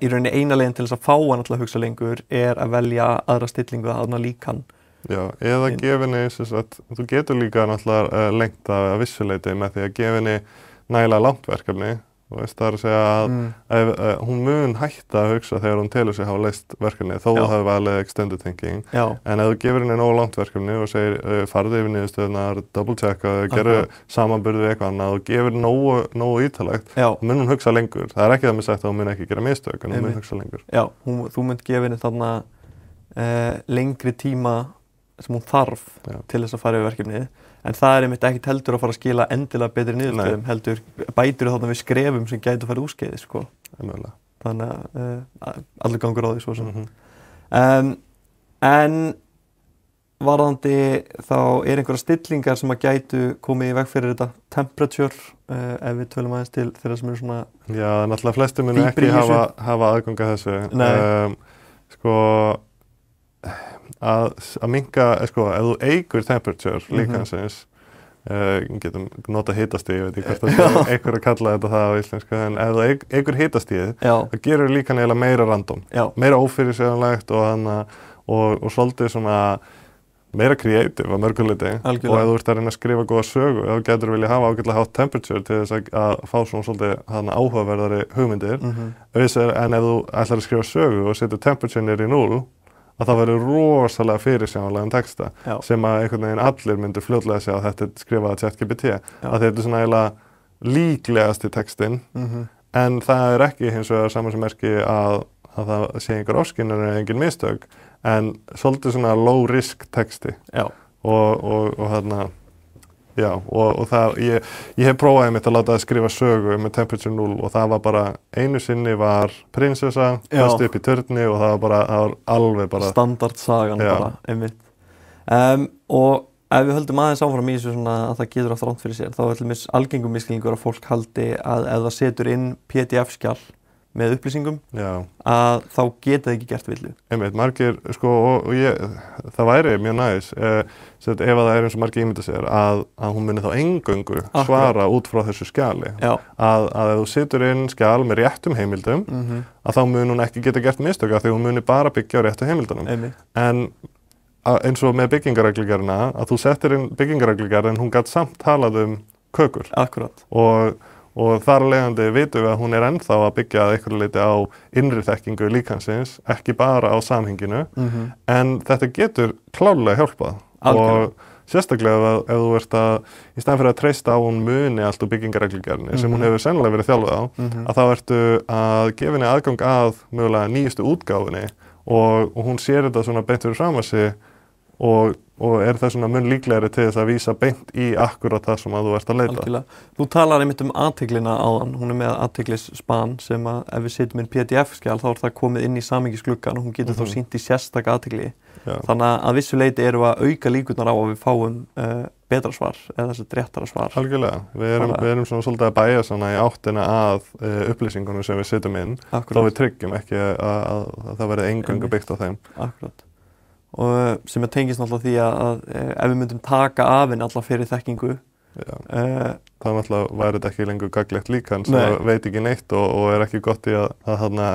í rauninni eina leiðin til þess að fá hann alltaf að hugsa lengur að velja aðra stillingu að hana líkan.
Já, eða gefinni, þú getur líka náttúrulega lengt að vissuleiti með því að gefinni nægilega langt verkefni. Það að segja að hún mun hætta að hugsa þegar hún telur sig hafa leyst verkefni þó það hafi valið extended thinking. En ef þú gefur henni nógu langt verkefni og segir farðu yfir niðurstöðunar, double checka, gerðu samanburð við eitthvað annað og gefur nógu ítalegt, mun hún hugsa lengur. Það er ekki það með sagt að hún mun ekki gera mistök, en hún mun hugsa lengur.
Já, þú mun gefa henni þarna lengri tíma sem hún þarf til þess að fara yfir verkefnið. En það er einmitt ekkert heldur að fara að skila endilega betri niðurstöðum, heldur bætir þarna við skrefum sem gætu að fara úrskeiðis, sko. Þannig að allir gangur á því svo sem. En varðandi þá einhverja stillingar sem að gætu komið í veg fyrir þetta temperature, ef við tölum aðeins til þeirra sem eru svona...
Já, náttúrulega flestir munu ekki hafa aðgang að þessu. Sko... að minnka, ef þú eykur temperature líkansins, getum nota hitastig, ég veit ekki hvort það er einhver að kalla þetta það á íslensku, en ef þú eykur hitastigið, það gerur líkan eiginlega meira random, meira ófyrirsjáanlegt og svolítið svona meira creative að mörguleiti og ef þú ert að reyna að skrifa góða sögu, þá getur vilja hafa ágætlega hátt temperature til þess að fá svona svolítið áhugaverðari hugmyndir, en ef þú ætlar að skrifa sögu og setur temperature niður í 0, að það verður rosalega fyrirsjáanlegan texta sem að einhvern veginn allir myndu fljótlega segja að þetta er skrifað af ChatGPT, að þetta er svona eiginlega líklegasti textinn, en það er ekki hins vegar saman sem merki að það sé einhver ofskynjun eða engin mistök, en svolítið svona low risk texti og þarna og það, ég hef prófaði einmitt að láta það skrifa sögu með temperature 0 og það var bara, einu sinni var prinsessa, fast upp í turni og það var alveg bara
standardsagan bara, einmitt. Og ef við höldum aðeins áfram í þessu svona að það getur aftur ránt fyrir sér, þá er til dæmis algengum misskilningur að fólk haldi að ef það setur inn PDF-skjal með upplýsingum, að þá geta það ekki gert villu.
Einmitt, margir, sko, það væri mjög næs, ef það er eins og margir ímynda sér, að hún muni þá eingöngu svara út frá þessu skjali. Að ef þú setur inn skjal með réttum heimildum, að þá mun hún ekki geta gert mistök af því hún muni bara byggja á réttu heimildunum. En eins og með byggingarreglugerðina, að þú settir inn byggingarreglugerð en hún gat samt talað kökur.
Akkurat.
Og þar af leiðandi vitum við að hún er ennþá að byggja að einhverju leyti á innri þekkingu líkansins, ekki bara á samhenginu, en þetta getur klárlega hjálpað. Og sérstaklega ef þú ert í staðinn fyrir að treysta á hún muni allt úr byggingarreglugerðinni, sem hún hefur sennilega verið þjálfuð á, að þá ertu að gefa henni aðgang að mögulega nýjustu útgáfunni og hún sér þetta svona beint fyrir fram að sig og er það svona mun líklegri til þess að vísa beint í akkurat það sem að þú ert að leita.
Algjörlega. Þú talar einmitt athyglina áðan, hún er með athyglispan sem að ef við setjum inn PDF-skjal þá er það komið inn í samhengisgluggann og hún getur þá sýnt í sérstaka athygli. Þannig að vissu leyti erum við að auka líkurnar á að við fáum betra svar eða þessi réttara svar.
Algjörlega. Við erum svona svolítið að bæja svona í áttina að upplýsingunum sem við setjum inn, þó við tryggjum ekki að það verði eingöngu byggt á þeim.
Akkurat. Og sem tengist náttúrulega því að ef við myndum taka af henni alla fyrir þekkingu
þá náttúrulega væri þetta ekki lengur gagnlegt líkan sem veit ekki neitt og er ekki gott í að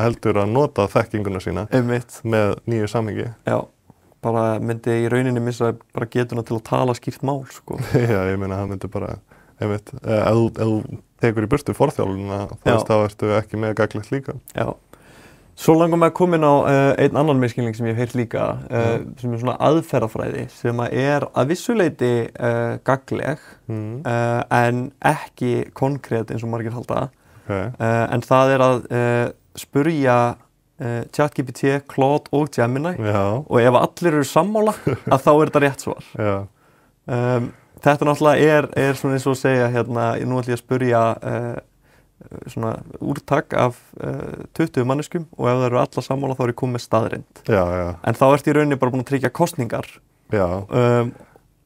heldur að nota þekkinguna sína með nýju samhengi.
Já, bara myndi í rauninni missa bara getuna til að tala skýrt mál, sko.
Já, ég meina það myndi bara, ef þú tekur í burtu forþjálfunina þá ertu ekki með gagnlegt líkan.
Já. Svo langar mig að koma inn á einn annan misskilning sem ég hef heyrt líka, sem er svona aðferðafræði, sem að vissu leyti gagnleg, en ekki konkrét eins og margir halda. En það er að spurja ChatGPT, Claude og Gemini og ef allir eru sammála, að þá er þetta rétt svar. Þetta náttúrulega er svona eins og að segja, nú ætlum ég að spurja svona úrtak af 20 manneskjum og ef það eru alla sammála þá er ég komið með staðreind. En þá ertu í rauninni bara búin að tryggja kosningar.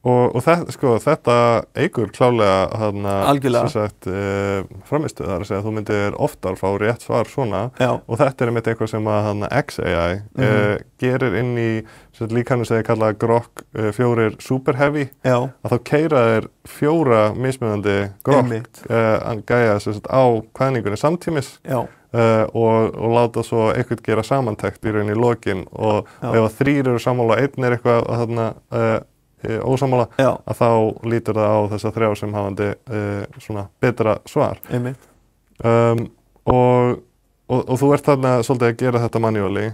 Og þetta eigur klálega framistuð þar að segja að þú myndir oftar fá rétt svar svona og þetta einmitt eitthvað sem að XAI gerir inn í líkanum sem þið kalla Grok 4 Super Heavy að þá keyra þeir 4 mismunandi Grok gæja á kvæðningunni samtímis og láta svo eitthvað gera samantekt í rauninni í lokin og ef að 3 eru sammála og 1 eitthvað ósammála að þá lítur það á þessa 3 sem hafandi svona betra svar og þú ert þarna svolítið að gera þetta manually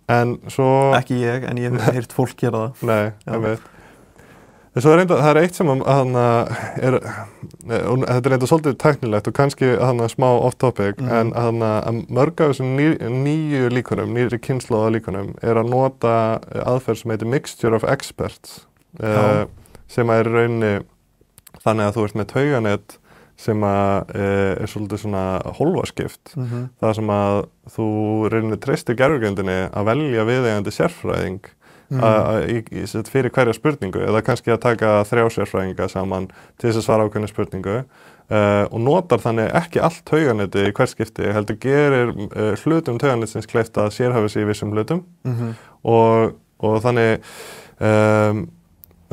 en svo
ekki ég, en ég hef heyrt fólk gera það
nei, ég veit en svo það eitt sem þetta reynda svolítið tæknilegt og kannski smá off topic en mörg af þessum nýju líkunum, nýri kynslóða líkunum að nota aðferð sem heitir Mixture of Experts sem er rauninni þannig að þú ert með tauganet sem er svolítið svona hólfaskipt það sem að þú rauninni treystir gervigreindinni að velja viðeigandi sérfræðing fyrir hverja spurningu eða kannski að taka 3 sérfræðinga saman til þess að svara ákveðna spurningu og notar þannig ekki allt tauganeti í hvert skipti heldur gerir hlutum tauganetsins kleift að sérhæfa sig í vissum hlutum og þannig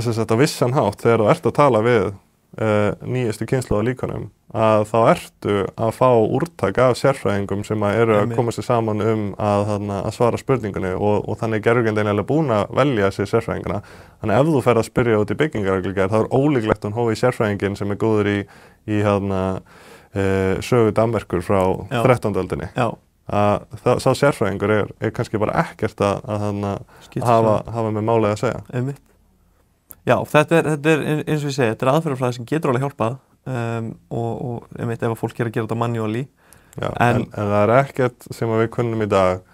á vissan hátt þegar þú ert að tala við nýjustu kynslóða líkunum að þá ertu að fá úrtak af sérfræðingum sem eru að koma sér saman að svara spurningunni og þannig er gervigreindin eiginlega búin að velja sér sérfræðinguna. Þannig ef þú fer að spyrja út í byggingarreglugerð þá ólíklegt að hófi sérfræðingin sem er góður í sögu Danmerkur frá 13. öldinni. Sá sérfræðingur er kannski bara ekkert að hafa með málið að segja.
Já, þetta er eins og ég segi, þetta er aðferðarfræði sem getur alveg hjálpað og ef að fólk er að gera þetta manually.
En það er ekkert sem að við kunnum í dag,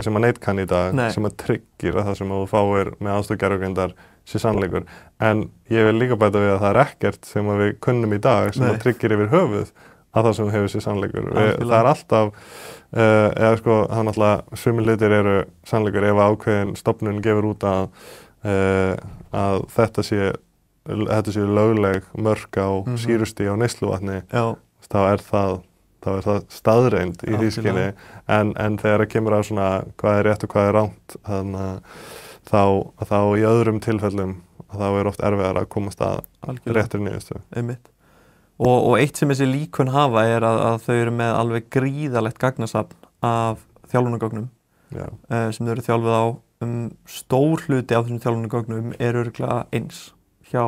sem að neitt kann í dag, sem að tryggir að það sem að þú fáir með aðstoð gervigreindar sé sannleikur. En ég vil líka bæta við að það er ekkert sem að við kunnum í dag sem að tryggir yfir höfuð að það sem hefur sé sannleikur. Það er alltaf, það er náttúrulega sumir hlutir eru sannleikur ef ákveðin stofnun gefur út að þetta sé lögleg mörk á sýrustig á neysluvatni þá er það staðreind í því skyni en þegar það kemur að svona hvað er rétt og hvað er rangt þá í öðrum tilfellum þá er oft erfiðar að komast að réttri niðurstöðu.
Einmitt. Og eitt sem þessi líkön hafa er að þau eru með alveg gríðalegt gagnasafn af þjálfunargögnum sem þau eru þjálfuð á stór hluti af þessum þjálfunargögnum er örugglega eins hjá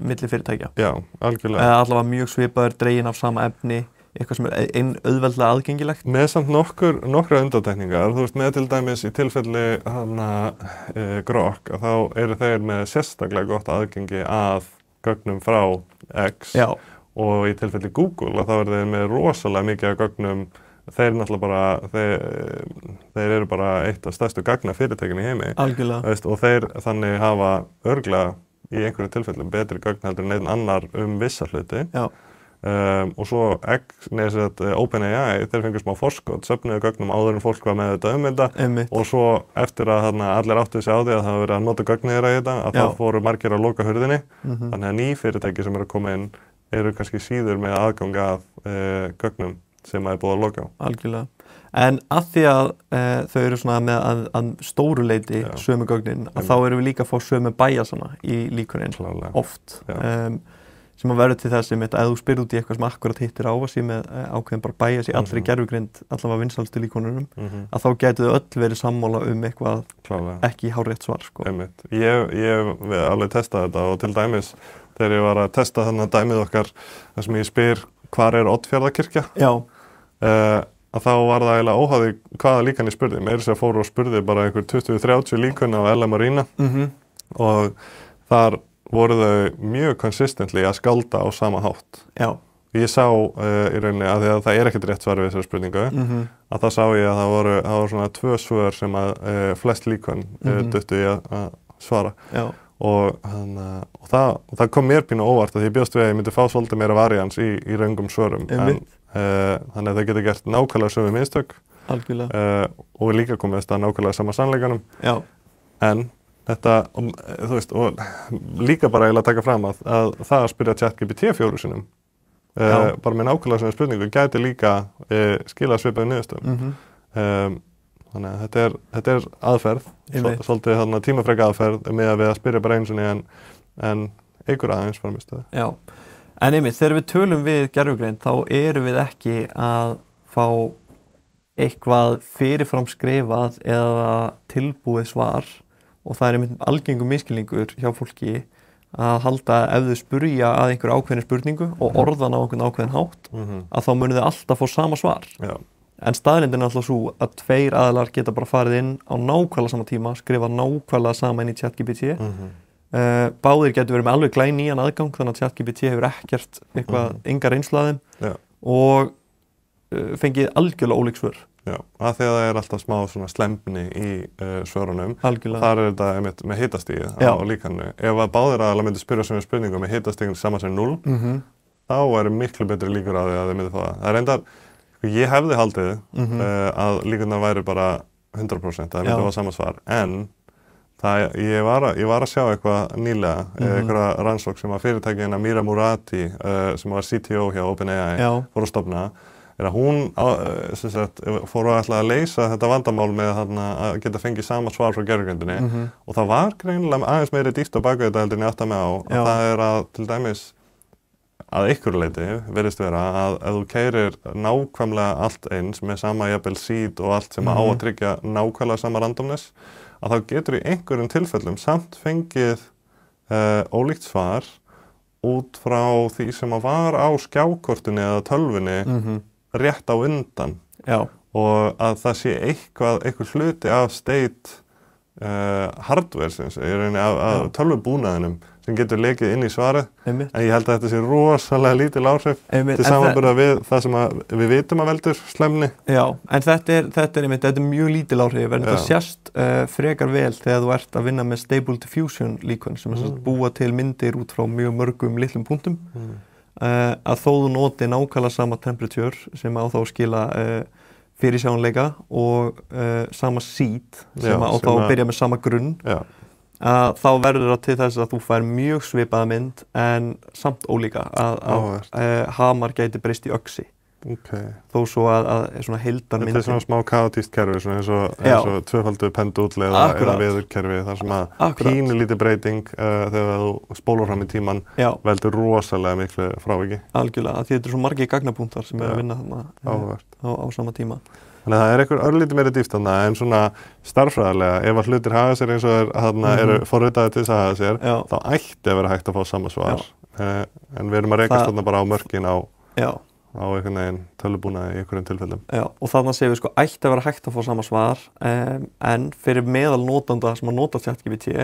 milli fyrirtækja.
Já, algjörlega.
Allavega mjög svipaður, dregin af sama efni, eitthvað sem er auðveldlega aðgengilegt.
Með samt nokkra undantekningar, þú veist með til dæmis í tilfelli Grok, að þá eru þeir með sérstaklega gott aðgengi að gögnum frá X og í tilfelli Google að þá eru þeir með rosalega mikið af gögnum. Þeir náttúrulega bara, þeir eru bara eitt af stærstu gagnafyrirtækjum í heimi.
Algjörlega.
Og þeir þannig hafa örugglega í einhverjum tilfellum betri gögn heldur en einn annar vissa hluti. Og svo OpenAI, þeir fengur smá forskot, söfnuðu gögnum áður en fólk var með þetta þetta og svo eftir að allir áttu sig á því að það hafa verið að nota gögnið þeirra í þetta að þá fóru margir að loka hurðinni. Þannig að ný fyrirtæki sem eru að koma inn eru kannski síður með aðgang að gögnum sem að er búið að loka á.
Algjörlega. En að því að þau eru svona með að stóru leyti sömu gögnin, að þá erum við líka að fá sömu bæjasana í líkunin oft. Sem að verður til þess að þú spyrir út í eitthvað sem akkurat hittir á að sé með ákveðin bara bæjas í allri gervigreind, allavega vinsælstu líkununum, að þá gætu þau öll verið sammála eitthvað ekki hárrétt svar. Sko.
Ég hef alveg testað þetta og til dæmis þegar ég var að testa þannig dæmið okkar þar sem ég spyr hvar er Oddfjarðarkirkja? Að þá var það eiginlega óháði hvaða líkan ég spurði. Meira sem fóru og spurði bara einhver 20-30 líkun á LM Marina og þar voru þau mjög consistently að skálda á sama hátt. Ég sá í rauninni að því að það er ekkert rétt svar við þessari spurningu að það sá ég að það voru svona 2 svör sem að flest líkun duttu í að svara. Og það kom mér pínu óvart að ég bjóst við að ég myndi fá svolítið meira varians í röngum svörum þannig að það getur gert nákvæmlega sömu mistök og líka komist að nákvæmlega sama sannleikanum en þetta, þú veist, og líka bara eiginlega taka fram að það að spyrja ChatGPT 4 sinnum, bara með nákvæmlega svona spurningu, gæti líka skilað svipaði niðurstöðum. Þannig að þetta er aðferð, svolítið þarna tímafreka aðferð með að við að spyrja bara einu sinni en einhver aðeins framistöðu.
Já, en einmitt, þegar við tölum við gervigreind þá erum við ekki að fá eitthvað fyrirfram skrifað eða tilbúið svar og það er einmitt algengum misskilningur hjá fólki að halda ef þau spurja að einhver ákveðin spurningu og orðan á einhvern ákveðin hátt að þá munu þau alltaf fá sama svar.
Já.
En staðreyndin er alltaf svo að 2 aðilar geta bara farið inn á nákvæmlega sama tíma, skrifa nákvæmlega sama inn í ChatGPT. Báðir getur verið með alveg glænýjan aðgang þannig að ChatGPT hefur ekkert eitthvað enga reynslu af þeim og fengið algjörlega ólík svör.
Já, að því að það er alltaf smá svona slembni í svörunum.
Algjörlega.
Þar er þetta með hitastigið á líkanu. Ef að báðir aðilar myndi spyrja sem spurningu með hitastigið saman sem 0, þá eru miklu betri líkur á því að þau myndi fá það. Það er reyndar, ég hefði haldið að líkurnar væri bara 100%, það myndi fá sama svar, en ég var að sjá eitthvað nýlega, eitthvað rannsókn sem var fyrirtækina Mira Murati, sem var CTO hjá OpenAI, fór að stofna, er að hún fór að ætla að leysa þetta vandamál með að geta fengið sama svar frá gervigreindinni og það var greinilega aðeins meiri dýpt á baku þetta heldur en ég átta mig á að það er að til dæmis að einhverju leyti virðist vera að ef þú keyrir nákvæmlega allt eins með sama jafnvel seed og allt sem á að tryggja nákvæmlega sama randomness að þá getur í einhverjum tilfellum samt fengið ólíkt svar út frá því sem var á skjákortinu eða tölvunni rétt á undan og að það sé einhver hluti af state hardwaresins í rauninni af tölvubúnaðinum sem getur lekið inn í svarið en ég held að þetta sé rosalega lítil áhrif til samanburða við það sem við vitum að veldur slemni.
Já, en þetta er mjög lítil áhrif en það sést frekar vel þegar þú ert að vinna með Stable Diffusion líkun sem er búa til myndir út frá mjög mörgum litlum punktum að þó þú noti nákvæmlega sama temperature sem á þá skila fyrirsjáanleika og sama seed sem á þá byrja með sama grunn þá verður það til þess að þú fær mjög svipaða mynd en samt ólíka að hamar gæti breyst í öxi þó svo að svona heildarmyndin
þetta er svona smá kaotískt kerfi svona eins og tvöfaldur pendúll eða veðurkerfi þar sem að pínulítið breyting þegar þú spólar fram í tíman veldur rosalega miklu fráviki.
Algjörlega, því þetta er svo margir gagnapunktar sem að vinna þarna á sama tíma.
Þannig að það er eitthvað örlítið meiri dýpt þarna en svona starffræðilega ef að hlutir haga sér eins og eru forritaðir til þess að haga sér þá ætti að vera hægt að fá sama svar en við erum að rekast þarna bara á mörkin á einhvern veginn tölvubúnaði í einhverjum tilfellum.
Já, og þarna séum við sko ætti að vera hægt að fá sama svar en fyrir meðal notanda sem að nota ChatGPT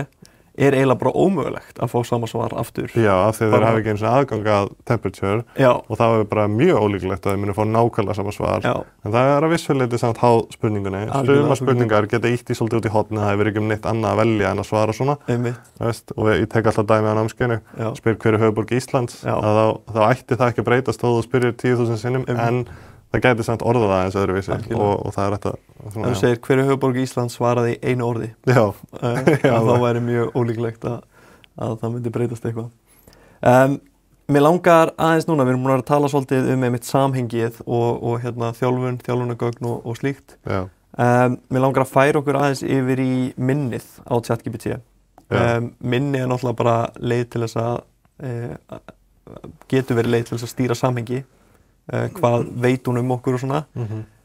er eiginlega bara ómögulegt að fá sama svar aftur.
Já, af því þeir hafa ekki eins og aðgang að temperature og það er bara mjög ólíklegt að þeir muni fá nákvæmlega sama svar. En það er að vissuleyti samt háð spurningunni. Sumar spurningar geta ítt í svolítið út í hornið, það hefur ekki neitt annað að velja en að svara svona. Og ég tek alltaf dæmi á námskeiðinu, spyr hver er höfuðborg Íslands, þá ætti það ekki að breytast þó þú spyrir 10.000 sinnum en það gæti samt orðað aðeins öðruvísi og það er þetta
svona, ef þú segir hver er höfuðborg Íslands svaraði einu orði þá væri mjög ólíklegt að það myndi breytast eitthvað. Mér langar aðeins núna, við erum búin að tala svolítið einmitt samhengið og þjálfunargögn og slíkt. Mér langar að færa okkur aðeins yfir í minnið á ChatGPT. Minni er náttúrulega bara leið til þess að getur verið leið til þess að stýra samhengi hvað veit hún okkur og svona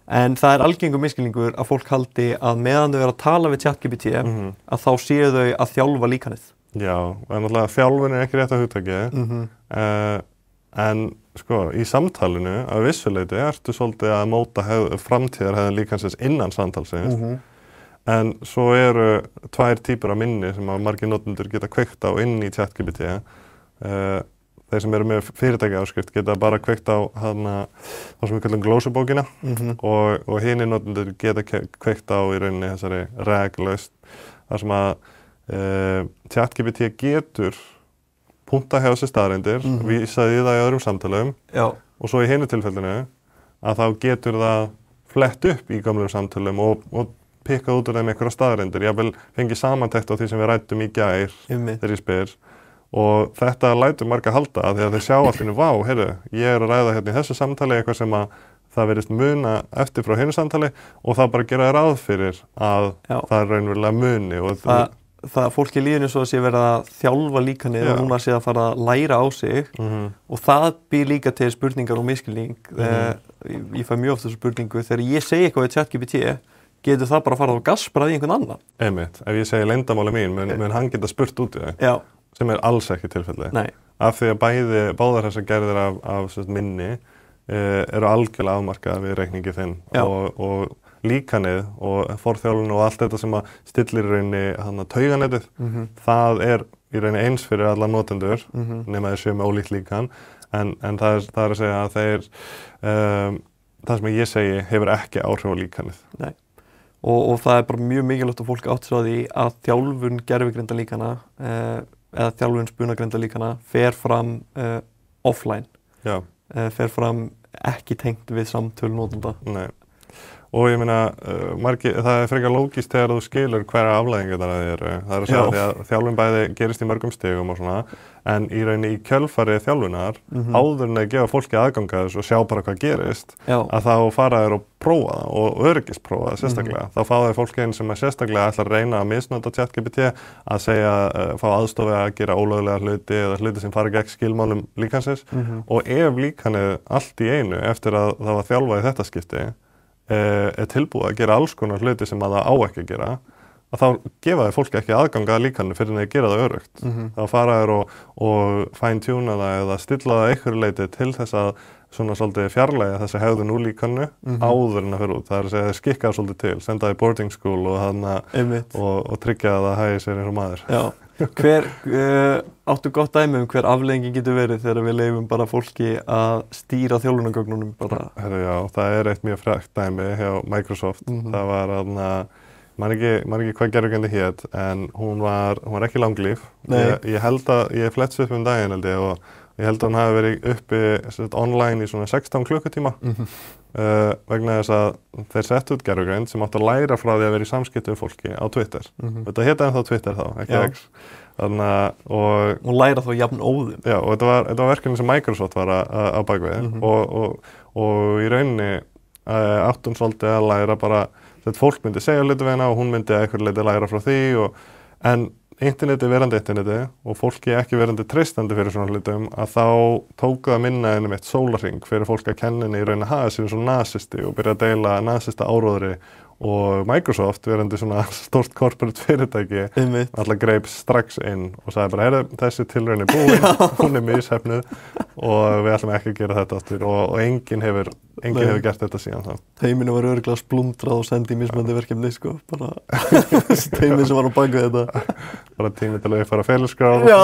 en það er algengur misskilningur að fólk haldi að meðan þau eru að tala við ChatGPT að þá séu þau að þjálfa líkanið.
Já, en náttúrulega þjálfun er ekki rétt að hugtakið en sko í samtalinu að vissuleyti ertu svolítið að móta framtíðarhegðun líkansins innan samtalsins en svo eru 2 típur af minni sem að margir notendur geta kveikt á inn í ChatGPT þeir sem eru með fyrirtækjaáskrift geta bara kveikt á það sem við kallum glósubókina og hinir notendur geta kveikt á í rauninni þessari reglaust þar sem að ChatGPT getur punta hjá sér staðreyndir, vísaði það í öðrum samtalum og svo í hinu tilfellinu að þá getur það flett upp í gamlum samtalum og pikkað út úr þeim einhverja staðreyndir, jafnvel fengið samantekt á því sem við ræddum í gær þegar ég spyr og þetta lætur marga halda að því að þeir sjá allt í einu, vá, heyrðu, ég er að ræða hérna í þessu samtali eitthvað sem að það verðist muna eftir frá hinu samtali og það bara gera ráð fyrir að það er raunverulega muni og
það fólk í lífinu svo að sé verið að þjálfa líkanið og núna sé að fara að læra á sig og það býr líka til spurningar og misskilning. Ég fæ mjög oft þessu spurningu þegar ég segi eitthvað við ChatGPT, getur það bara að fara á gasbrað í einhvern annan?
Einmitt, ef ég segi leyndamáli mín, mun hann geta spurt út í þau, sem er alls ekki tilfelli.
Nei.
Af því að báðar þessar gerðir af minni eru algjörlega afmarkaðar við reikningi þinn og líkanið og forþjálfun og allt þetta sem að stillir í rauninni tauganetið, það er í rauninni eins fyrir alla notendur nema þeir séu með ólíkt líkan en það er að segja að þeir það sem ég segi hefur ekki áhrif á líkanið.
Nei. Og það er bara mjög mikilvægt að fólk átt sér á því að þjálfun gervigrindalíkana eða þjálfun spunagrindalíkana fer fram offline. Já. Fer fram ekki tengt við samtöl notenda.
Nei. Og ég meina, það er frekar lógískt þegar þú skilur hverja afleiðingar það eru. Það er að segja því að þjálfun bæði gerist í mörgum stigum og svona, en í rauninni í kjölfari þjálfunar, áður en að gefa fólki aðgang að þessu og sjá bara hvað gerist, að þá fara þeir og prófa það og öryggisprófa það sérstaklega. Þá fá þeir fólki einn sem sérstaklega ætlar að reyna að misnota ChatGPT, að segja, fá aðstofi að gera ólöglega hluti eða hluti sem fara gegn skilmálum líkansins og ef líkanið allt í einu eftir að það var þjálfað í þetta skipti er tilbúið að gera alls konar hluti sem að það á ekki að gera, að þá gefa þeir fólki ekki aðgang að líkanu fyrir að gera það öruggt. Þá fara þeir og fine-tuna það eða stilla það einhverju leyti til þess að svona svolítið fjarlægja þessi hegðun úr líkanu áður en að fyrir út. Það er að segja þeir skikka það svolítið til, senda það í boarding school og tryggja að það hægi sér eins og maður.
Já. Áttu gott dæmi hver afleiðingin getur verið þegar við leyfum bara fólki að stýra þjálfunargögnunum bara?
Herru, já, það er eitt mjög frægt dæmi hjá Microsoft. Það var man ekki hvað gervigreindin hét, en hún var ekki langlíf. Ég held að, ég fletts upp daginn held ég og ég held að hún hafi verið uppi online í svona 16 klukkutíma vegna þess að þeir settu út gervigreind sem átti að læra frá því að vera í samskipti við fólki á Twitter. Þetta héti ennþá Twitter þá, ekki X.
Og læra þá jafn óðum.
Já, og þetta var verkefni sem Microsoft var á bakvið og í rauninni átti hún svolítið að læra bara þetta fólk myndi segja hluti við hana og hún myndi eitthvað leiti læra frá því en interneti verandi interneti og fólki ekki verandi treystandi fyrir svona hlutum að þá tók það minna einum eitt sólarhring fyrir fólk að kenna henni í raun að hafa sér svona nasisti og byrja að deila nasista áróðri og Microsoft verandi svona stórt corporate fyrirtæki alltaf greip strax inn og sagði bara heyrðu þessi tilraun er búin, hún er mishefnuð og við ætlum ekki að gera þetta aftur og enginn hefur gert þetta síðan þá.
Teiminu var örugglega splundrað og sendið í mismunandi verkefni sko, bara teimið sem var á bak við þetta.
Bara tími til að við fara að failskráð.
Já,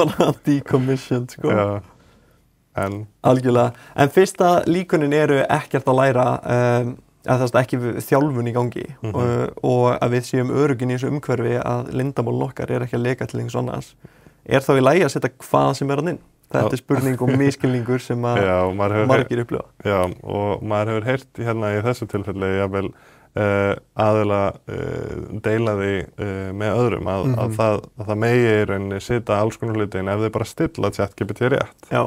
bara decommissioned sko.
Já.
Algjörlega. En fyrsta líkunin eru ekkert að læra að það er ekki þjálfun í gangi og að við séum öruggin í þessu umhverfi að leyndarmálin okkar er ekki að leka til einhvers annars. Er þá í lagi að setja hvað sem er hann inn? Þetta er spurning og misskilningur sem að margir upplifa. Já, og maður hefur heyrt hérna í þessu tilfelli jafnvel aðeinslega deila því með öðrum að það megi í rauninni setja alls konar hluti inn ef þið bara stilla ChatGPT rétt. Já.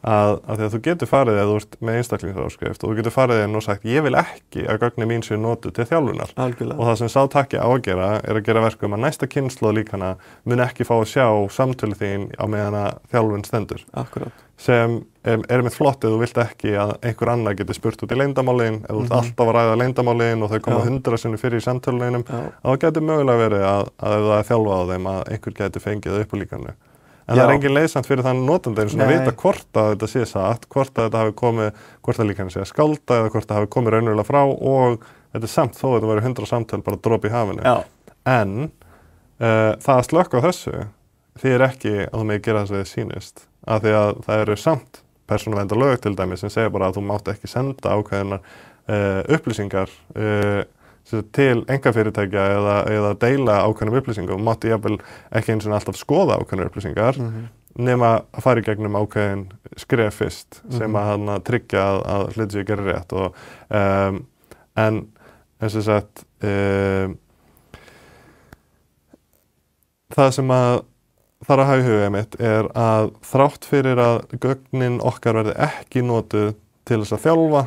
Að því að þú getur farið eða þú ert með einstaklingsráskrift og þú getur farið inn og sagt ég vil ekki að gögnin mín séu notuð til þjálfunar. Algjörlega. Og það sem sá takki á að gera er að gera verkum að næsta kynslóð líkana mun ekki fá að sjá samtölu þín á meðan að þjálfun stendur. Akkurat. Sem er með flott ef þú vilt ekki að einhver annar geti spurt út í leyndamálin, ef þú ert alltaf að ræða leyndamálin og þau koma 100 sinnum fyrir í samtöluninum, þá getur mögulega verið að ef það er þjálfað á þeim að einhver geti fengið upp á líkanu. En það er engin leiðsamt fyrir þann notandi eins og að vita hvort að þetta sé satt, hvort að þetta hafi komið, hvort að líkan sé að skálda eða hvort það hafi komið raunverulega frá og þetta er samt þó að þetta væri 100 samtöl bara dropi í hafinu. Já. En það að slökka á þessu þýðir ekki að þú megi gera þess að þið sýnist. Af því að það eru samt persónuverndarlög til dæmis sem segja bara að þú mátt ekki senda ákveðnar upplýsingar til einkafyrirtækja eða deila ákveðnum upplýsingum. Þú mátti jafnvel ekki eins og alltaf skoða ákveðnar upplýsingar nema að fara í gegnum ákveðin skref fyrst sem að tryggja að hluti séu gerir rétt. En
en sem sagt það sem að þarf að hafa í huga mitt að þrátt fyrir að gögnin okkar verði ekki notuð til þess að þjálfa,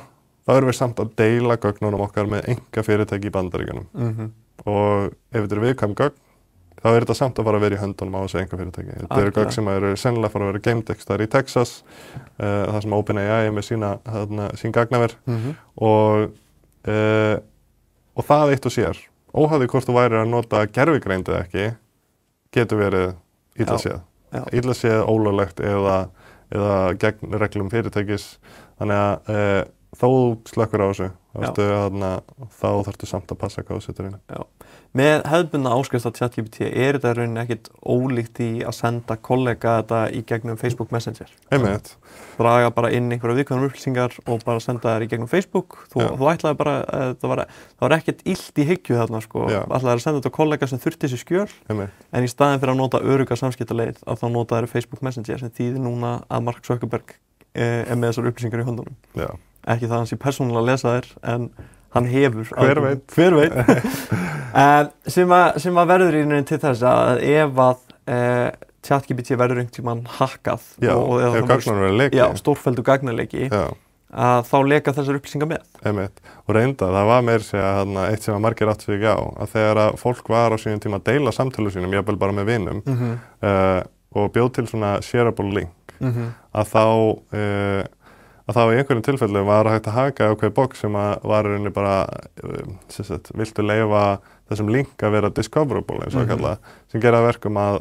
þá erum við samt að deila gögnunum okkar með einkafyrirtæki í Bandaríkjunum. Og ef þetta eru viðkvæm gögn, þá þetta samt að fara að vera í höndunum á þessu einkafyrirtæki. Þetta eru gögn sem eru sennilega fara að vera geimdeks þar í Texas, það sem OpenAI er með sín gagnaver og það eitt og sér, óháði hvort þú væri að nota gervigreind eða ekki, getur verið illa séð. Illa séð, ólöglegt eða gegn reglum fyrirtækis. Þannig að þó slökkur á þessu, þá þarftu samt að passa hvað þú setur inn.
Já. Með hefðbundna áskrift á ChatGPT þetta í rauninni ekkert ólíkt í að senda kollega þetta í gegnum Facebook Messenger.
Einmitt.
Draga bara inn einhverja viðkvæmar upplýsingar og bara senda þær í gegnum Facebook. Þú ætlaði bara, það var ekkert illt í hyggju þarna sko. Ætlaði að senda þetta á kollega sem þurfti þessi skjöl.
Einmitt.
En í staðinn fyrir að nota örugga samskiptaleið að þá nota þær Facebook Messenger sem þýðir núna að Mark Zuckerberg með þessar upplýsingar í höndunum.
Já.
Ekki það hans ég persónulega að lesa þær, en hann hefur.
Hver veit.
Sem að verður í rauninni til þess að ef að ChatGPT verður einhvern tímann hackað
ef gagnarleiki verður leiki.
Já, stórfelldu gagnarleiki. Að þá leka þessar upplýsingar með.
Einmitt. Og reynda, það var meira segja eitt sem að margir áttu sig á, að þegar að fólk var á sínum tíma að deila samtölu sínum, jafnvel bara með vinum, og bjóð til svona shareable link, að þá í einhverjum tilfellum var hægt að haka ákveðið box sem að var í rauninni bara, viltu leyfa þessum link að vera discoverable eins og kalla, sem gera verkum að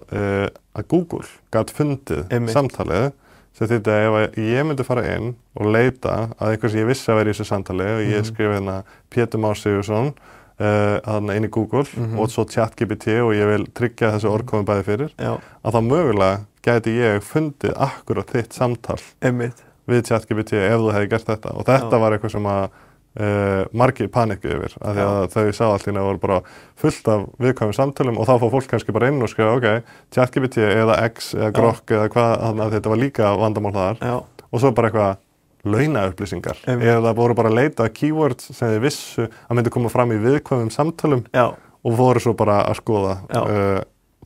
Google gat fundið samtalið, sem þýddi að ef ég myndi fara inn og leita að einhver sem ég vissi að vera í þessu samtali og ég skrifi hérna Pétur Már Sigurðsson inn í Google og svo ChatGPT og ég vil tryggja þessu orð bæði fyrir, að þá mögulega gæti ég fundið akkurat þitt samtal við ChatGPT ef þú hefði gert þetta. Og þetta var eitthvað sem að margir panikkuðu yfir, af því að þau sá allt í einu að voru bara fullt af viðkvæmum samtölum og þá fór fólk kannski bara inn og skrifa ChatGPT eða X eða Grok eða hvað, þannig að þetta var líka vandamál þar. Og svo bara eitthvað launaupplýsingar eða voru bara að leita keywords sem þið vissu að myndi koma fram í viðkvæmum samtölum og voru svo bara að skoða.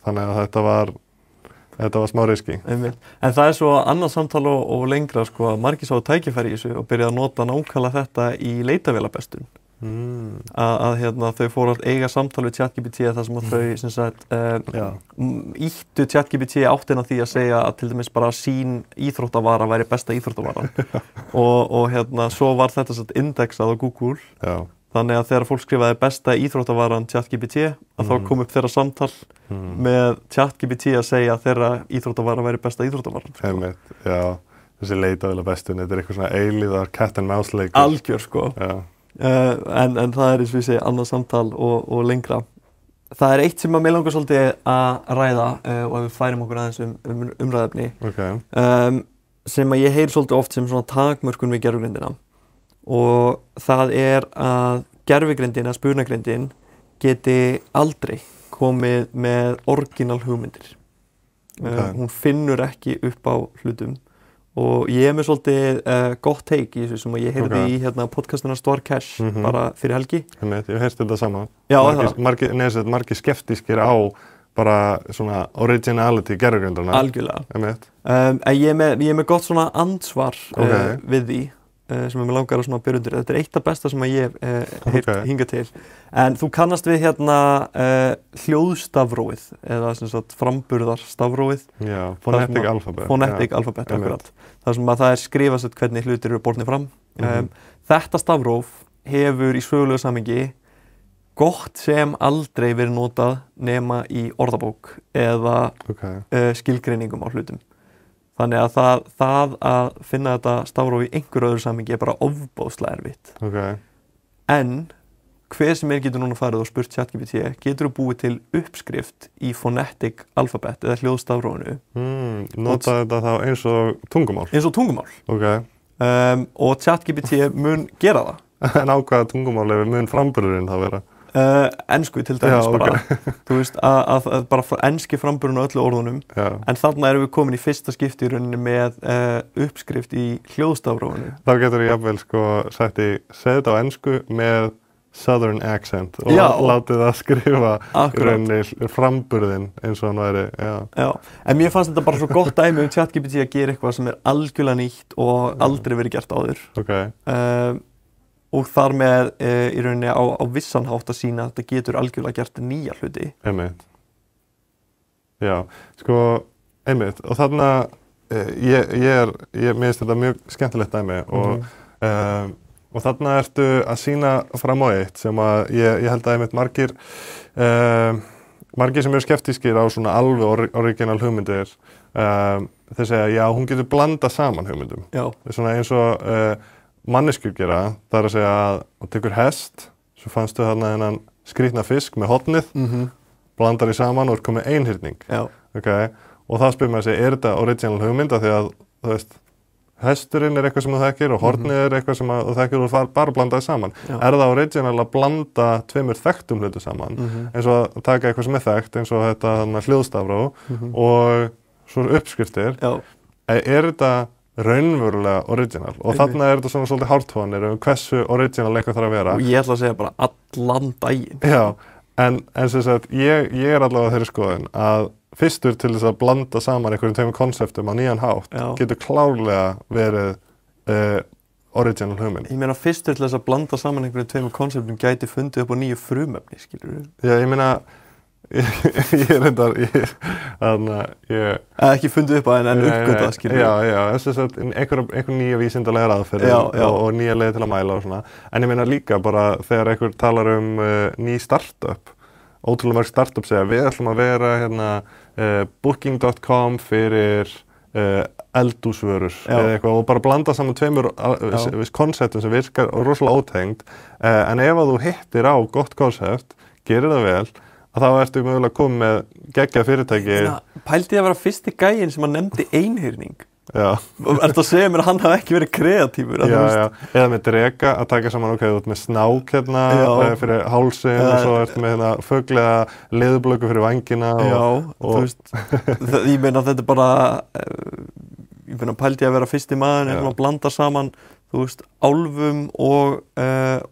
Þannig að þetta var smá riski. En
það er svo annað samtal og lengra sko að margir sáu tækifæri í þessu og byrjaði að nota nákvæmlega þetta í leitavélabestun. Að þau fóru að eiga samtal við ChatGPT þar sem að þau sem sagt ýttu ChatGPT áttina því að segja að til dæmis bara sín íþróttavara væri besta íþróttavaran. og svo var þetta satt indexað á Google. Þannig að þegar fólk skrifaði besta íþróttavaran ChatGPT að þá kom upp þeirra samtal með ChatGPT að segja að þeirra íþróttavara væri besta íþróttavaran.
Einmitt, þessi leitavélabestun, þetta eitthvað svona eilíðar cat and mouse leikur.
Algjör sko. En það eins og ég segi annað samtal og lengra. Það er eitt sem að mig langar svolítið að ræða og ef við færum okkur aðeins umræðefni sem að ég heyri svolítið oft sem svona takmörkun við gervigreindina. Og það að gervigreindin eða spurnagreindin geti aldrei komið með orginal hugmyndir. Hún finnur ekki upp á hlutum og ég með svolítið gott take í þessu sem ég heyrði í podcastuna Storcash bara fyrir helgi.
Ég hef heyrst þetta sama.
Já,
margir skeptískir á bara svona originality gervigreindarna.
Algjörlega. Ég með gott svona ansvar við því. Sem mig langar að byrja undir. Þetta er eitt af besta sem ég hef hingað til. En þú kannast við hljóðstafrófið eða sem sagt framburðarstafrófið.
Já, phonetic alphabet.
Phonetic alphabet, akkurat. Það sem að það er skrifað hvernig hlutir eru bornir fram. Þetta stafróf hefur í sögulegu samhengi gott sem aldrei verið notað nema í orðabók eða skilgreiningum á hlutum. Þannig að það að finna þetta stafróf í einhverju öðru samhengi er bara ofboðslega erfitt. En hver sem getur núna farið og spurt ChatGPT, getur þú búið til uppskrift í phonetic alphabet eða hljóðstafrófinu.
Nota þetta þá eins og tungumál?
Eins og tungumál. Og ChatGPT mun gera það.
En á hvaða tungumál mun framburðurinn þá vera?
Ensku til dæmis bara. Þú veist að bara enski framburðurinn á öllu orðunum. En þarna erum við komin í fyrsta skipti í rauninni með uppskrift í hljóðstafrófinu.
Þá getur ég jafnvel segð þetta á ensku með southern accent og látið það skrifa í rauninni framburðin eins og hann væri,
Já, en mér fannst þetta bara svo gott dæmi ChatGPT að gera eitthvað sem algjörlega nýtt og aldrei verið gert áður. Og þar með í rauninni á vissan hátt að sýna að þetta getur algjörlega gert nýja hluti.
Einmitt. Já, sko, einmitt. Og þarna, mér finnst þetta mjög skemmtilegt dæmi og þarna ertu að sýna fram á eitt sem að ég held að einmitt margir sem eru skeptískir á svona alveg original hugmyndir, þeir segja, já, hún getur blanda saman hugmyndum. Svona eins og manneskjur gera, það að segja að þú tekur hest, svo fannstu þarna þennan skrýtna fisk með hornið, blandar í saman og er komið einhyrning. Og það spyrir maður sig, er þetta original hugmynd af því að, þú veist, hesturinn er eitthvað sem þú þekkir og hornið er eitthvað sem þú þekkir og bara blandaði saman. Er það original að blanda tveimur þekktum hlutu saman, eins og að taka eitthvað sem er þekkt, eins og þetta hljóðstafró og svo uppskriftir. Er þetta raunverulega original? Og þarna er þetta svona svolítið hártónir um hversu original eitthvað þarf að vera.
Og ég ætla að segja bara allan daginn.
Já, en sem sagt, ég er allavega þeirri skoðun að fyrstur til þess að blanda saman einhverjum tveimur konseptum á nýjan hátt getur klárlega verið original hugmynd.
Ég meina fyrstur til þess að blanda saman einhverjum tveimur konseptum gæti fundið upp á nýju frumefni, skilur við?
Já, ég meina, ég er reyndar,
ekki fundið upp á en uppgötað, skilur við?
Já, þess að einhver nýja vísindalegar aðferðir og nýja leið til að mæla og svona. En ég meina líka bara þegar einhver talar um ný startup, ótrúlega mörg startup segja, við ætlum að vera hérna booking.com fyrir eldhúsvörur eða eitthvað og bara blanda saman tveimur konseptum sem virkar rosalega ótengd, en ef að þú hittir á gott konsept, gerir það vel, að þá ertu mögulega komið með geggjað fyrirtæki.
Pældi ég að vera fyrsti gæinn sem að nefndi einhyrning. Ertu að segja mér að hann hafi ekki verið kreatífur?
Eða með dreka, að taka saman, ok, þú ert með snák hérna fyrir hálsinn og svo ertu með hérna fuglega leðurblöku fyrir vængina
þú veist, ég meina þetta er bara ég meina pældi ég að vera fyrsti maður að blanda saman, þú veist, álfum og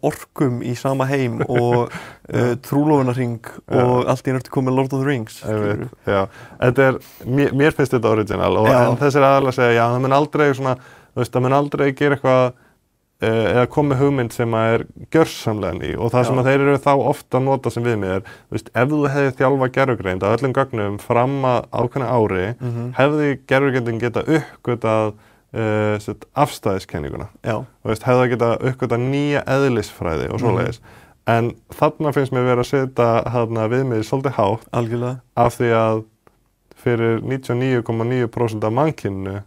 orkum í sama heim og trúlofunarhring og allt í náttúrulega komið Lord of the Rings.
Já, þetta er, mér finnst þetta original en þessir aðalega segja, já, það mun aldrei svona, þú veist, það mun aldrei gera eitthvað eða komið hugmynd sem að er gjörsamlega ný og það sem að þeir eru þá ofta að nota sem viðmið þú veist, ef þú hefði þjálfað gervigreind á öllum gögnum fram að ákveðnu ári, hefði gervigreindin geta uppgötvað afstæðiskenninguna. Þú veist, hefði það geta uppgötvað nýja eðlisfræði og svoleiðis. En þarna finnst mér verið að setja viðmiðið svolítið hátt.
Algjörlega.
Af því að fyrir 99,9% af mannkyninu,